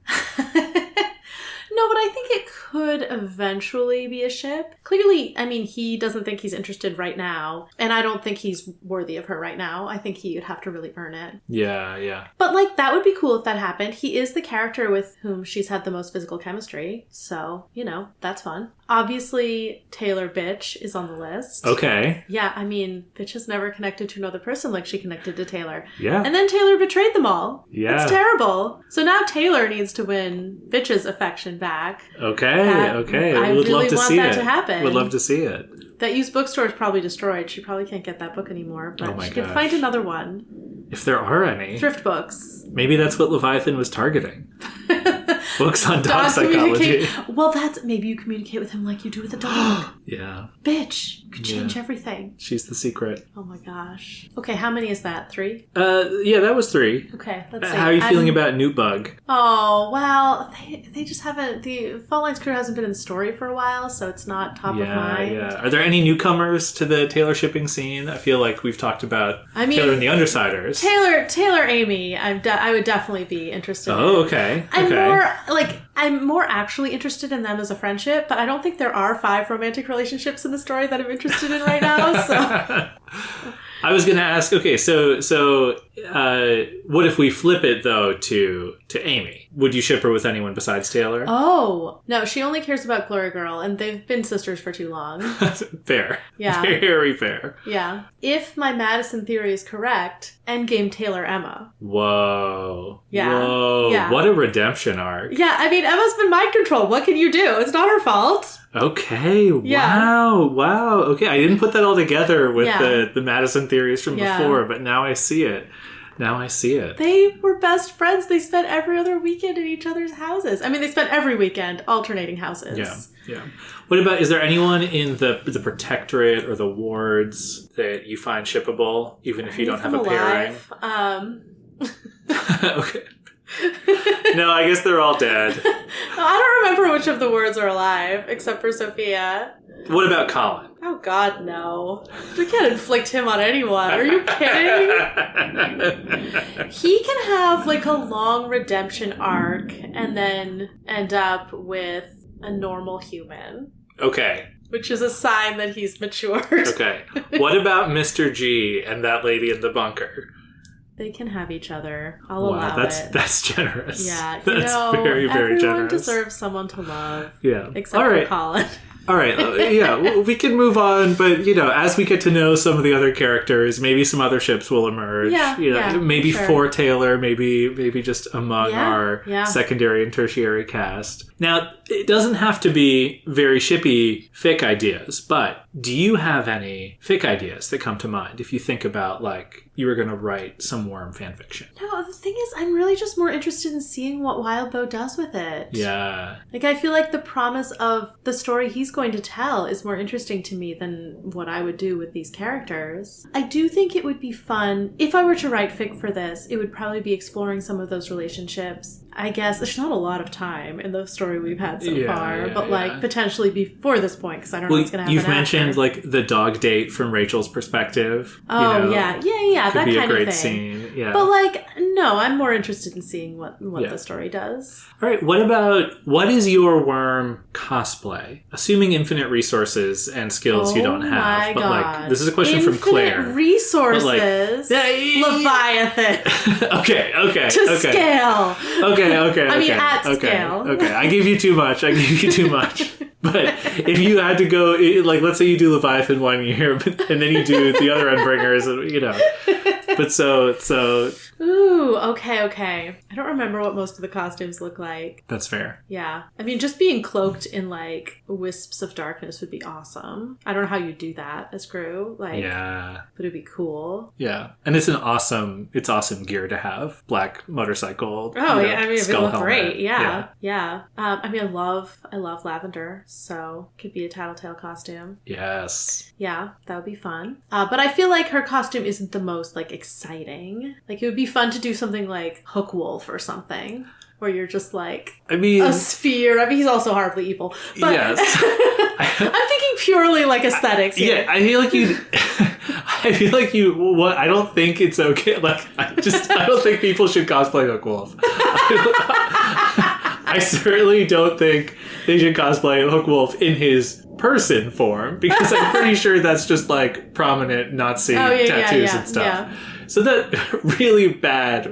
No, but I think it could eventually be a ship. Clearly, I mean, he doesn't think he's interested right now, and I don't think he's worthy of her right now. I think he would have to really earn it. Yeah, yeah. But, like, that would be cool if that happened. He is the character with whom she's had the most physical chemistry, so, you know, that's fun. Obviously, Taylor Bitch is on the list. Okay. Yeah, I mean, Bitch is never connected to another person like she connected to Taylor. Yeah. And then Taylor betrayed them all. Yeah. It's terrible. So now Taylor needs to win Bitch's affection back. Okay, okay. I Would really love to want see that it. to happen. Would love to see it. That used bookstore is probably destroyed. She probably can't get that book anymore. But Oh my she could gosh. find another one. If there are any. Thrift books. Maybe that's what Leviathan was targeting. Books on dog psychology. Well, that's maybe you communicate with him like you do with a dog. Yeah. Bitch, you could change everything. She's the secret. Oh my gosh. Okay, how many is that? 3? Yeah, that was 3. Okay, let's see. How are you feeling about Newt Bug? Oh, well, they just haven't... The Fault Lines crew hasn't been in the story for a while, so it's not top of mind. Yeah. Are there any newcomers to the Taylor shipping scene? I feel like we've talked about Taylor and the Undersiders. Taylor Amy, I would definitely be interested in. Oh, okay. I'm more actually interested in them as a friendship, but I don't think there are 5 romantic relationships in the story that I'm interested in right now, so... I was going to ask, okay, so what if we flip it, though, to Amy? Would you ship her with anyone besides Taylor? Oh, no, she only cares about Glory Girl, and they've been sisters for too long. Fair. Yeah. Very fair. Yeah. If my Madison theory is correct, endgame Taylor Emma. Whoa. Yeah. Whoa. Yeah. What a redemption arc. Yeah, I mean, Emma's been mind controlled. What can you do? It's not her fault. Okay. Yeah. Wow. Okay, I didn't put that all together with the Madison theories from before, but now I see it. They were best friends. They spent every other weekend at each other's houses. I mean, they spent every weekend alternating houses. Yeah. What about, is there anyone in the Protectorate or the wards that you find shippable, even if you don't have a pairing? Okay. No, I guess they're all dead. I don't remember which of the wards are alive, except for Sophia. What about Colin? Oh, God, no. We can't inflict him on anyone. Are you kidding? He can have, like, a long redemption arc and then end up with a normal human. Okay. Which is a sign that he's matured. Okay. What about Mr. G and that lady in the bunker? They can have each other. I'll allow it. That's generous. Yeah, that's very, very generous. Everyone deserves someone to love. Yeah. Except for Colin. All right. Yeah, we can move on, but, as we get to know some of the other characters, maybe some other ships will emerge. Maybe for Taylor, maybe just among our secondary and tertiary cast. Now, it doesn't have to be very shippy fic ideas, but do you have any fic ideas that come to mind if you think about, like, you were going to write some Worm fanfiction? No, the thing is, I'm really just more interested in seeing what Wildbow does with it. Yeah. Like, I feel like the promise of the story he's going to tell is more interesting to me than what I would do with these characters. I do think it would be fun. If I were to write fic for this, it would probably be exploring some of those relationships. I guess there's not a lot of time in the story we've had so far, but potentially before this point, because I don't know what's going to happen. You've mentioned like the dog date from Rachel's perspective. Oh, yeah, could that be kind a great of thing. Scene. Yeah, but like, no, I'm more interested in seeing what the story does. All right, what is your Worm cosplay? Assuming infinite resources and skills you don't have, but like this is a question from Claire. Infinite resources, Leviathan. Okay. To scale. Okay. I mean, at scale. Okay, I give you too much. But if you had to go, like, let's say you do Leviathan 1 year, and then you do the other Endbringers, But so. Ooh, okay. I don't remember what most of the costumes look like. That's fair. Yeah. I mean, just being cloaked in, like, wisps of darkness would be awesome. I don't know how you do that as Gru. Like, yeah. But it'd be cool. Yeah. And it's awesome gear to have. Black motorcycle. Oh, yeah. I mean, it would look helmet. great. Yeah. I mean, I love lavender, so could be a Tattletale costume. Yes. Yeah, that would be fun. But I feel like her costume isn't the most, like, exciting. Like, it would be fun to do something like Hook Wolf or something, where you're just like a sphere. I mean, he's also horribly evil. But yes. I'm thinking purely like aesthetics here. Yeah, I feel like you. I don't think it's okay. Like, I don't think people should cosplay Hook Wolf. I certainly don't think they should cosplay Hook Wolf in his person form, because I'm pretty sure that's just like prominent Nazi tattoos and stuff. Yeah. So that really bad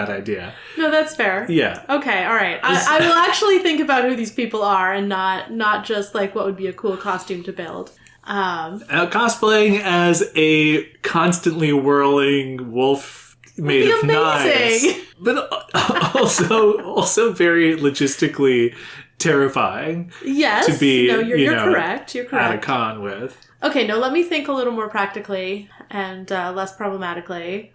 idea. No, that's fair. Yeah. Okay, all right. I will actually think about who these people are and not just like what would be a cool costume to build. Cosplaying as a constantly whirling wolf made of knives, but also very logistically terrifying. Yes. To be, you're correct. You're correct. At a con with. Okay, no, let me think a little more practically and less problematically.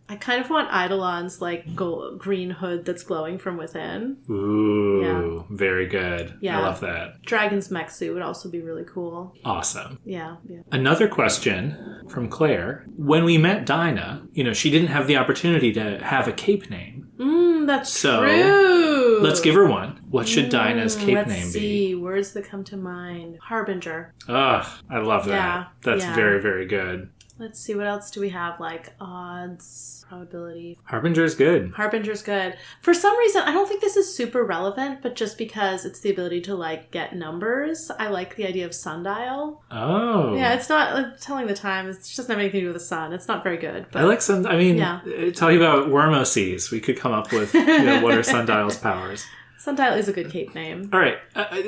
I kind of want Eidolon's like green hood that's glowing from within. Ooh, very good. Yeah. I love that. Dragon's mech suit would also be really cool. Awesome. Yeah. Another question from Claire. When we met Dinah, she didn't have the opportunity to have a cape name. That's true. Let's give her one. What should Dinah's cape name be? Let's see. Words that come to mind. Harbinger. Ugh, I love that. Yeah. That's very, very good. Let's see, what else do we have? Like odds, probability. Harbinger's good. Harbinger's good. For some reason, I don't think this is super relevant, but just because it's the ability to like get numbers, I like the idea of Sundial. Oh. Yeah, it's not telling the time. It doesn't have anything to do with the sun. It's not very good. But, I like talking about Wormoses, we could come up with what are Sundial's powers. Sundial is a good cape name. All right.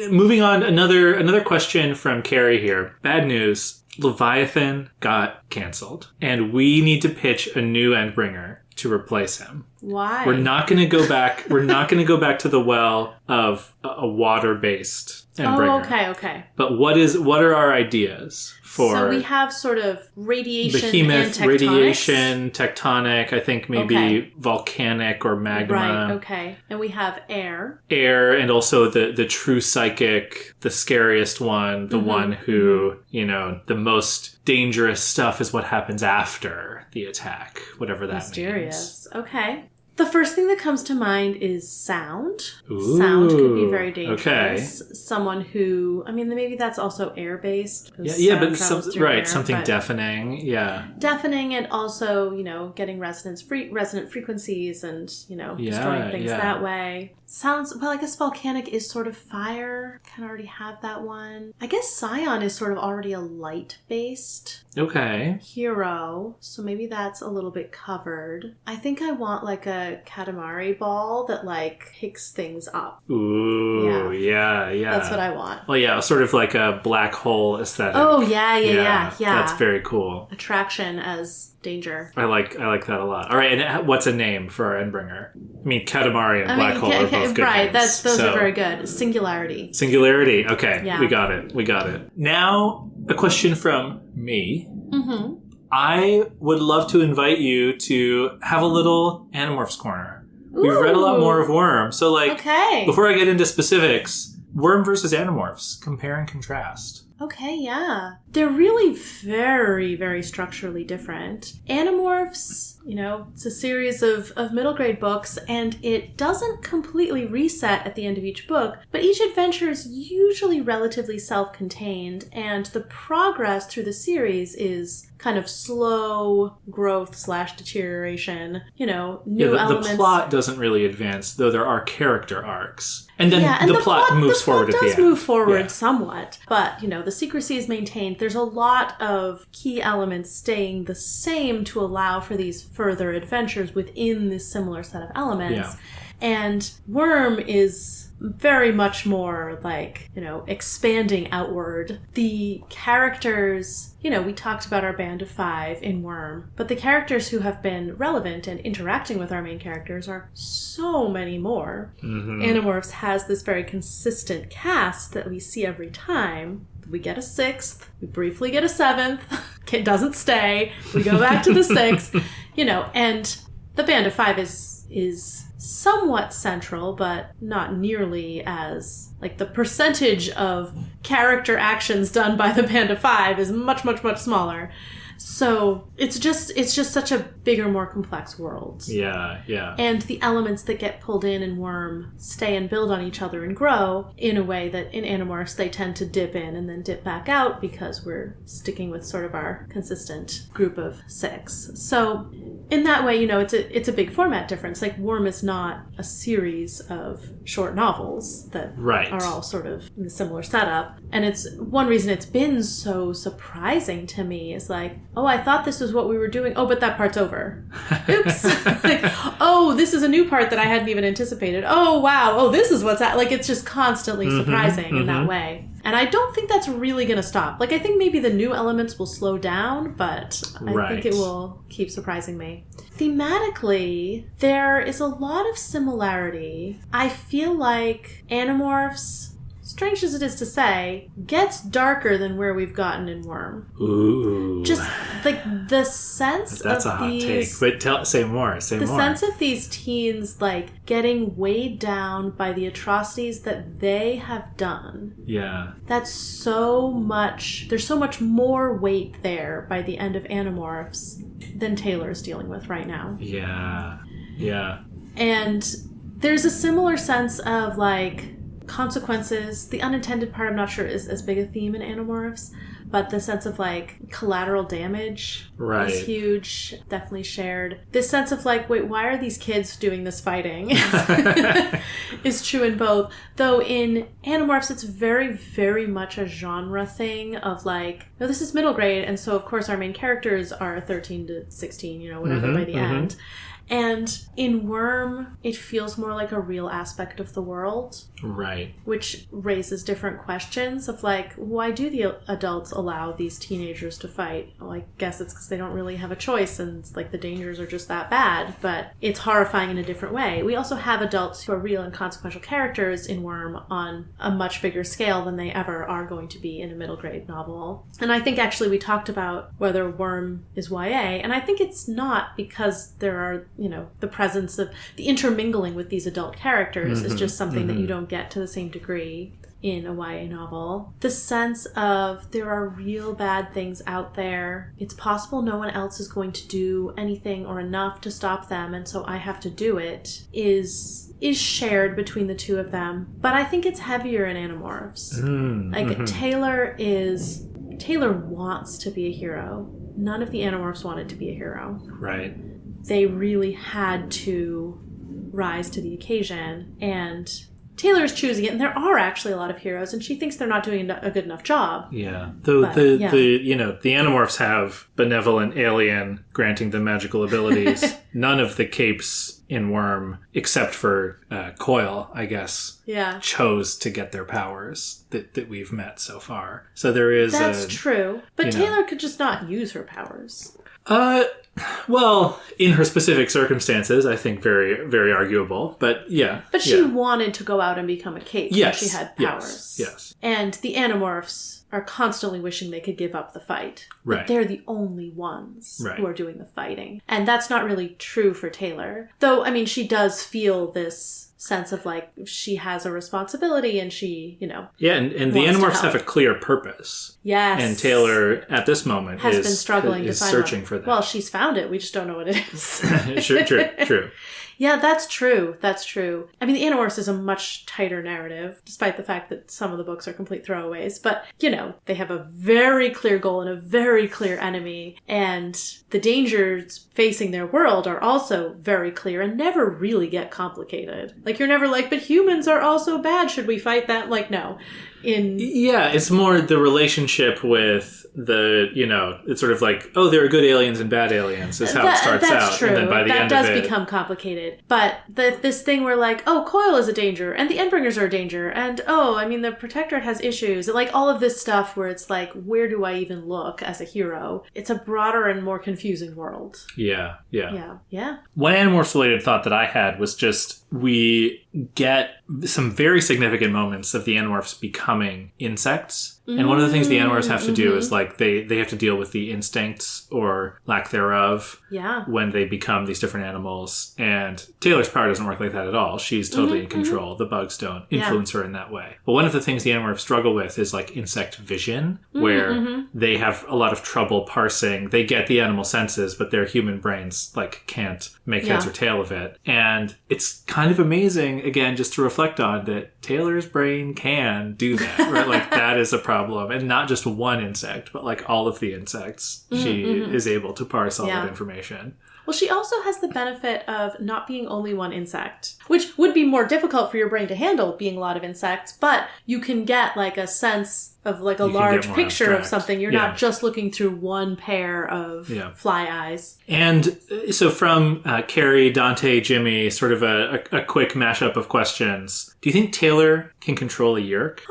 Moving on, another question from Carrie here. Bad news. Leviathan got canceled, and we need to pitch a new Endbringer to replace him. Why? We're not going to go back. We're not going to go back to the well of a water-based Endbringer. Oh, okay. But what are our ideas for? So we have sort of radiation, behemoth, and radiation, tectonic. I think maybe volcanic or magma. Right. Okay. And we have air, and also the true psychic, the scariest one, the one who the most dangerous stuff is what happens after the attack, whatever that means. Mysterious. Okay. The first thing that comes to mind is sound. Ooh, sound could be very dangerous. Okay. Someone who, maybe that's also air-based. Yeah, but something deafening. Yeah. Deafening, and also, getting resonant frequencies and, destroying things that way. Sounds, well, I guess volcanic is sort of fire. Can already have that one. I guess Scion is sort of already a light-based hero, so maybe that's a little bit covered. I think I want like a Katamari ball that like picks things up. Ooh, yeah. That's what I want. Well, yeah, sort of like a black hole aesthetic. Oh, yeah. That's very cool. Attraction as danger. I like that a lot. All right, and what's a name for our Endbringer? Katamari and black hole are both good names. Those are very good. Singularity. Okay, yeah. We got it. Now, a question from me. Mm-hmm. I would love to invite you to have a little Animorphs corner. Ooh. We've read a lot more of Worm, so before I get into specifics, Worm versus Animorphs, compare and contrast. Okay, yeah. They're really very, very structurally different. Animorphs, it's a series of middle grade books, and it doesn't completely reset at the end of each book, but each adventure is usually relatively self-contained, and the progress through the series is kind of slow growth / deterioration, new elements. The plot doesn't really advance, though there are character arcs. And then the plot moves forward at the end. The plot does move forward somewhat, but, the secrecy is maintained. There's a lot of key elements staying the same to allow for these further adventures within this similar set of elements. Yeah. And Worm is very much more like, expanding outward. The characters, we talked about our band of 5 in Worm, but the characters who have been relevant and interacting with our main characters are so many more. Mm-hmm. Animorphs has this very consistent cast that we see every time. We get a 6th, we briefly get a 7th, it doesn't stay, we go back to the 6th, and the band of 5 is somewhat central, but not nearly as, the percentage of character actions done by the band of 5 is much, much, much smaller. So it's just such a bigger, more complex world. Yeah. And the elements that get pulled in Worm stay and build on each other and grow in a way that in Animorphs they tend to dip in and then dip back out because we're sticking with sort of our consistent group of 6. So in that way, it's a big format difference. Like, Worm is not a series of short novels that are all sort of in a similar setup. And it's one reason it's been so surprising to me is like, oh, I thought this was what we were doing. Oh, but that part's over. Oops. Like, oh, this is a new part that I hadn't even anticipated. Oh, wow. Oh, this is what's like, it's just constantly surprising in that way. And I don't think that's really going to stop. Like, I think maybe the new elements will slow down, but I think it will keep surprising me. Thematically, there is a lot of similarity. I feel like Animorphs, strange as it is to say, gets darker than where we've gotten in Worm. Ooh. Just, like, the sense That's of a hot take. But say more. The sense of these teens, like, getting weighed down by the atrocities that they have done. Yeah. That's so much... There's so much more weight there by the end of Animorphs than Taylor's dealing with right now. Yeah. Yeah. And there's a similar sense of, like, consequences. The unintended part, I'm not sure is as big a theme in Animorphs, but the sense of, like, collateral damage is huge, definitely shared. This sense of, like, wait, why are these kids doing this fighting is true in both. Though in Animorphs, it's very, very much a genre thing of, like, no, this is middle grade, and so, of course, our main characters are 13 to 16, whatever, by the end. And in Worm, it feels more like a real aspect of the world. Right. Which raises different questions of, like, why do the adults allow these teenagers to fight? Well, I guess it's because they don't really have a choice and, like, the dangers are just that bad. But it's horrifying in a different way. We also have adults who are real and consequential characters in Worm on a much bigger scale than they ever are going to be in a middle grade novel. And I think actually we talked about whether Worm is YA, and I think it's not, because there are, the presence of the intermingling with these adult characters is just something that you don't get to the same degree in a YA novel. The sense of there are real bad things out there. It's possible no one else is going to do anything or enough to stop them, and so I have to do it, is shared between the two of them. But I think it's heavier in Animorphs. Taylor wants to be a hero. None of the Animorphs wanted to be a hero. Right. They really had to rise to the occasion, and Taylor's choosing it, and there are actually a lot of heroes, and she thinks they're not doing a good enough job. Yeah. The Animorphs have benevolent alien granting them magical abilities. None of the capes in Worm, except for Coil, I guess, chose to get their powers that we've met so far. So there is That's true. But Taylor could just not use her powers. Well, in her specific circumstances, I think very, very arguable. But yeah. But she wanted to go out and become a cape when she had powers. Yes. And the Animorphs are constantly wishing they could give up the fight. Right. But they're the only ones who are doing the fighting. And that's not really true for Taylor. Though, I mean, she does feel this sense of, like, she has a responsibility and she, Yeah, and the Animorphs have a clear purpose. Yes. And Taylor, at this moment, has been struggling is to find searching for that. Well, she's found it. We just don't know what it is. True. Yeah, that's true. I mean, the Animorphs is a much tighter narrative, despite the fact that some of the books are complete throwaways. But, they have a very clear goal and a very clear enemy. And the dangers facing their world are also very clear and never really get complicated. Like, you're never like, but humans are also bad. Should we fight that? Like, no. Yeah, it's more the relationship with it's sort of like, oh, there are good aliens and bad aliens is how it starts out. That's true. And then by the end that of does become complicated. But this thing where, like, oh, Coil is a danger, and the Endbringers are a danger, and the Protectorate has issues. Like, all of this stuff where it's like, where do I even look as a hero? It's a broader and more confusing world. Yeah. One Animorphs-related thought that I had was just, we get some very significant moments of the Animorphs becoming insects. And one of the things the Animorphs have to do is, like, they have to deal with the instincts or lack thereof when they become these different animals. And Taylor's power doesn't work like that at all. She's totally in control. The bugs don't influence her in that way. But one of the things the Animorphs struggle with is, like, insect vision, where they have a lot of trouble parsing. They get the animal senses, but their human brains, like, can't make heads or tail of it. And it's kind of amazing, again, just to reflect on that Taylor's brain can do that, right? Like, that is a problem problem, and not just one insect, but like all of the insects, she is able to parse all that information. Well, she also has the benefit of not being only one insect, which would be more difficult for your brain to handle, being a lot of insects, but you can get like a sense of like a large picture abstract. Of something. You're not just looking through one pair of fly eyes. And so from Carrie, Dante, Jimmy, sort of a quick mashup of questions. Do you think Taylor can control a Yeerk?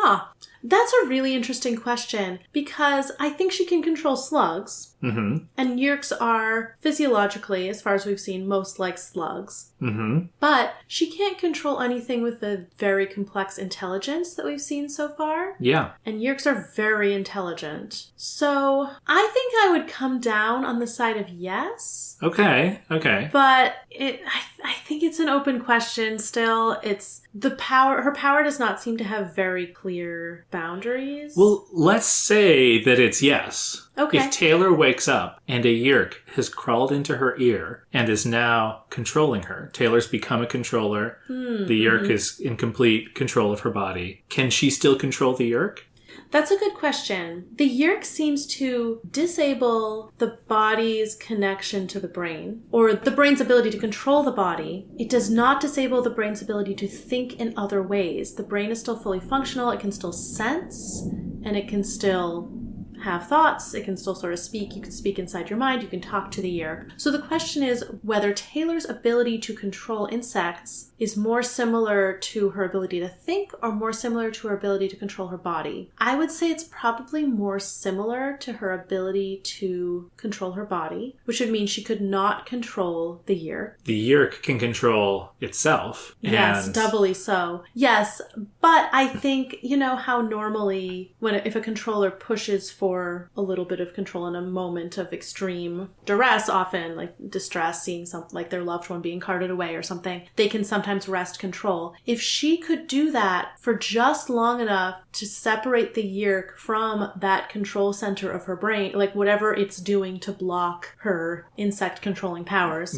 That's a really interesting question, because I think she can control slugs. Mm-hmm. And Yeerks are physiologically, as far as we've seen, most like slugs. Mm-hmm. But she can't control anything with the very complex intelligence that we've seen so far. Yeah. And Yeerks are very intelligent. So I think I would come down on the side of yes. Okay. But I think it's an open question still. It's the power. Her power does not seem to have very clear boundaries. Well, let's say that it's yes. Okay. If Taylor wakes up and a Yeerk has crawled into her ear and is now controlling her, Taylor's become a controller, the Yeerk is in complete control of her body, can she still control the Yeerk? That's a good question. The Yeerk seems to disable the body's connection to the brain, or the brain's ability to control the body. It does not disable the brain's ability to think in other ways. The brain is still fully functional. It can still sense, and it can still have thoughts. It can still sort of speak. You can speak inside your mind. You can talk to the Yeerk. So the question is whether Taylor's ability to control insects is more similar to her ability to think or more similar to her ability to control her body. I would say it's probably more similar to her ability to control her body, which would mean she could not control the Yeerk. The Yeerk can control itself. Yes, doubly so. Yes, but I think, you know how normally if a controller pushes for a little bit of control in a moment of extreme duress, often like distress, seeing something like their loved one being carted away or something, they can sometimes wrest control. If she could do that for just long enough to separate the Yeerk from that control center of her brain, like whatever it's doing to block her insect controlling powers,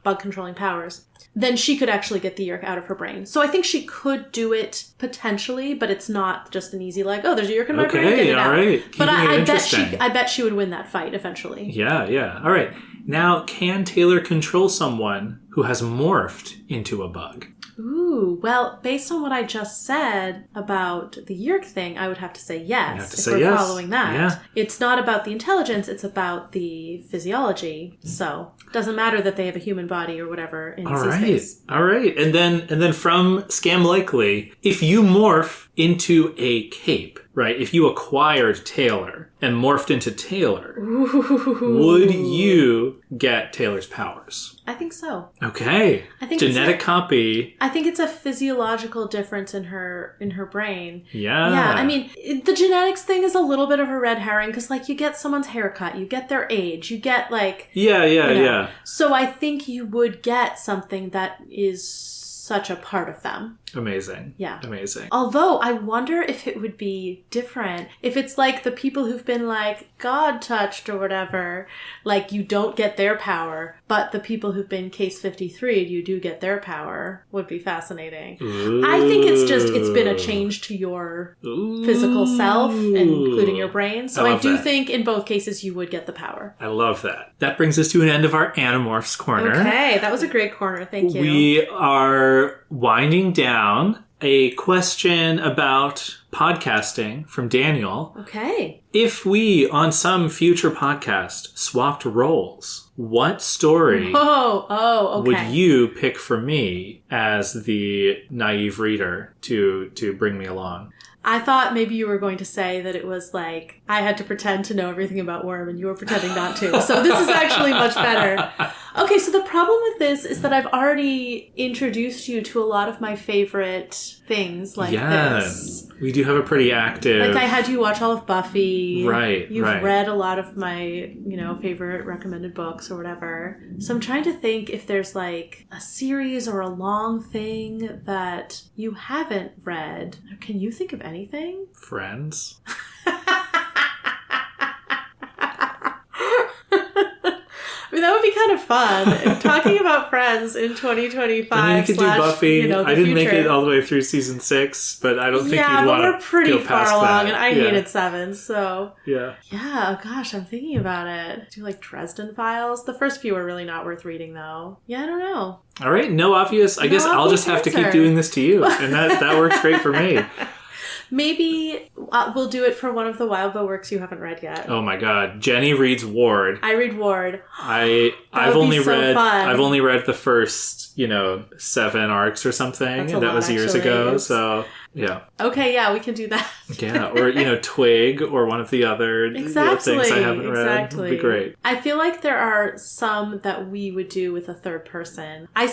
bug controlling powers, then she could actually get the Yeerk out of her brain. So I think she could do it potentially, but it's not just an easy like, oh, there's a Yeerk in my brain, get it out. Right. But I bet she would win that fight eventually. Yeah. All right. Now, can Taylor control someone who has morphed into a bug? Ooh, well, based on what I just said about the Yeerk thing, I would have to say yes, if we're following that. Yeah. It's not about the intelligence, it's about the physiology. So, it doesn't matter that they have a human body or whatever in space. All right. And then from Scam Likely, if you morph into a cape, right? If you acquired Taylor and morphed into Taylor, would you get Taylor's powers? I think so. Okay. I think genetic copy. I think it's a physiological difference in her brain. Yeah. Yeah. I mean, the genetics thing is a little bit of a red herring because, like, you get someone's haircut, you get their age, you get like. Yeah. So I think you would get something that is such a part of them. Amazing. Yeah. Amazing. Although I wonder if it would be different. If it's like the people who've been like God touched or whatever, like you don't get their power, but the people who've been case 53, you do get their power, would be fascinating. Ooh. I think it's been a change to your physical self, including your brain. So I do think in both cases you would get the power. I love that. That brings us to an end of our Animorphs corner. Okay, that was a great corner. Thank you. We are winding down a question about podcasting from Daniel. Okay. If we, on some future podcast, swapped roles, what story would you pick for me as the naive reader to bring me along? I thought maybe you were going to say that it was like I had to pretend to know everything about Worm and you were pretending not to. So this is actually much better. Okay, so the problem with this is that I've already introduced you to a lot of my favorite things like this. We do have a pretty active... Like I had you watch all of Buffy. Right, You've read a lot of my, favorite recommended books or whatever. So I'm trying to think if there's like a series or a long thing that you haven't read. Can you think of anything? Friends. I mean, that would be kind of fun. Talking about Friends. friends in 2025. And then you could do Buffy. I didn't make it all the way through season 6, but I don't think you'd want to go past that. Yeah, but we're pretty far along, and I hated 7, so... Yeah. Yeah, gosh, I'm thinking about it. Do like Dresden Files? The first few are really not worth reading, though. Yeah, I don't know. All right, no obvious. I guess I'll just have to keep doing this to you, and that works great for me. Maybe we'll do it for one of the Wildbow works you haven't read yet. Oh my god, Jenny reads Ward. I read Ward. I've only read the first 7 arcs or something, and that was years ago. So yeah. Okay, yeah, we can do that. Yeah, or Twig or one of the other things I haven't read. Would be great. I feel like there are some that we would do with a third person. I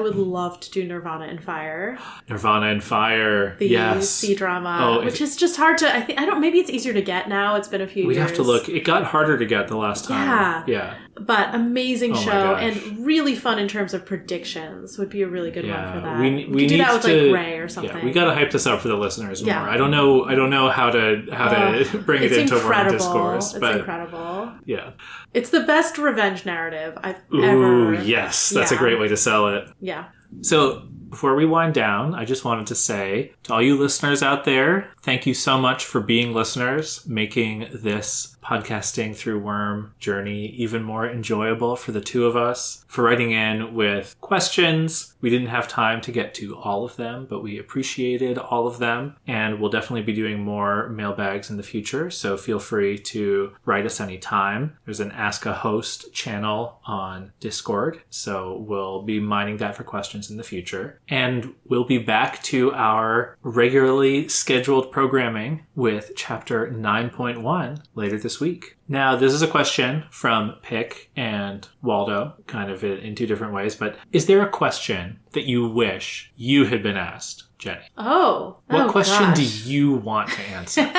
would love to do Nirvana and Fire. Nirvana and Fire. The C drama, which is just hard to. Maybe it's easier to get now. It's been a few years. We have to look. It got harder to get the last time. Yeah. But amazing show and really fun in terms of predictions. Would be a really good one for that. We could do that with like Ray or something. Yeah, we got to hype this up for the listeners more. I don't know how to bring it into Worm Discourse. It's incredible. Yeah. It's the best revenge narrative I've ever... Ooh, yes. That's a great way to sell it. Yeah. So, before we wind down, I just wanted to say to all you listeners out there, thank you so much for being listeners, making this podcasting through Worm journey even more enjoyable for the two of us, for writing in with questions. We didn't have time to get to all of them, but we appreciated all of them, and we'll definitely be doing more mailbags in the future, so feel free to write us anytime. There's an Ask a Host channel on Discord, so we'll be mining that for questions in the future. And we'll be back to our regularly scheduled programming with Chapter 9.1 later this week. Now, this is a question from Pick and Waldo, kind of in 2 different ways, but is there a question that you wish you had been asked, Jenny? What question do you want to answer?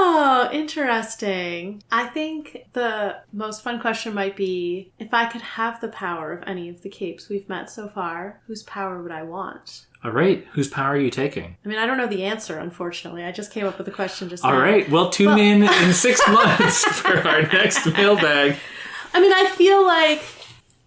Oh, interesting. I think the most fun question might be, if I could have the power of any of the capes we've met so far, whose power would I want? All right. Whose power are you taking? I don't know the answer, unfortunately. I just came up with the question just now. All right. Well, tune in 6 months for our next mailbag.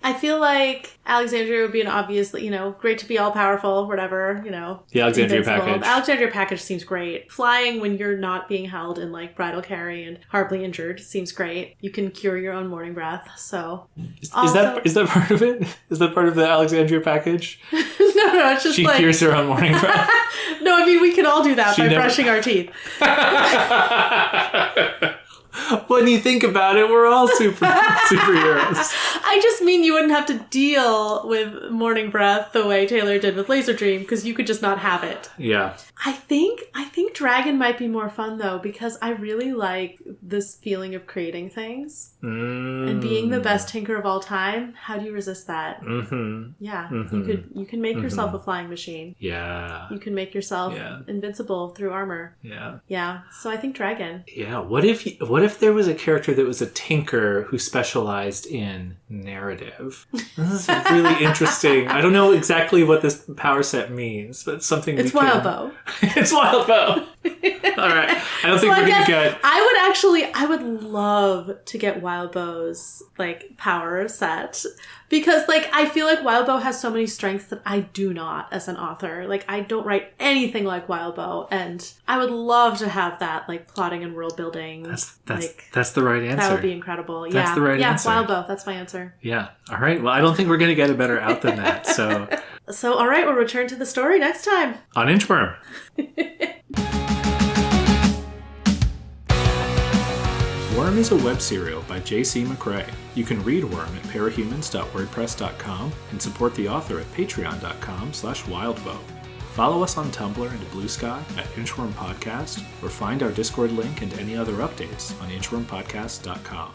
I feel like Alexandria would be an obvious, great to be all powerful, whatever, The Alexandria package. The Alexandria package seems great. Flying when you're not being held in bridal carry and horribly injured seems great. You can cure your own morning breath. So is that part of it? Is that part of the Alexandria package? No, it's just she cures her own morning breath. No, we can all do that by brushing our teeth. When you think about it, we're all superheroes. I just mean you wouldn't have to deal with morning breath the way Taylor did with Laser Dream, because you could just not have it. Yeah. I think Dragon might be more fun, though, because I really like this feeling of creating things. And being the best tinker of all time. How do you resist that? Mm-hmm. Yeah. Mm-hmm. You can make yourself a flying machine. Yeah. You can make yourself invincible through armor. Yeah. Yeah. So I think Dragon. Yeah. What if there was a character that was a tinker who specialized in narrative? This is really interesting. I don't know exactly what this power set means, but it's something It's Wildbow. It's Wildbow. All right. I don't think we're going to get... I would love to get Wildbow's, power set. Because, I feel like Wildbow has so many strengths that I do not as an author. I don't write anything like Wildbow. And I would love to have that, plotting and world building. That's the right answer. That would be incredible. That's the right answer. Yeah, Wildbow. That's my answer. Yeah. All right. Well, I don't think we're going to get a better out than that. So, all right. We'll return to the story next time. On Inchworm. Worm is a web serial by J.C. McCrae. You can read Worm at parahumans.wordpress.com and support the author at patreon.com/wildbow. Follow us on Tumblr and Blue Sky at Inchworm Podcast, or find our Discord link and any other updates on inchwormpodcast.com.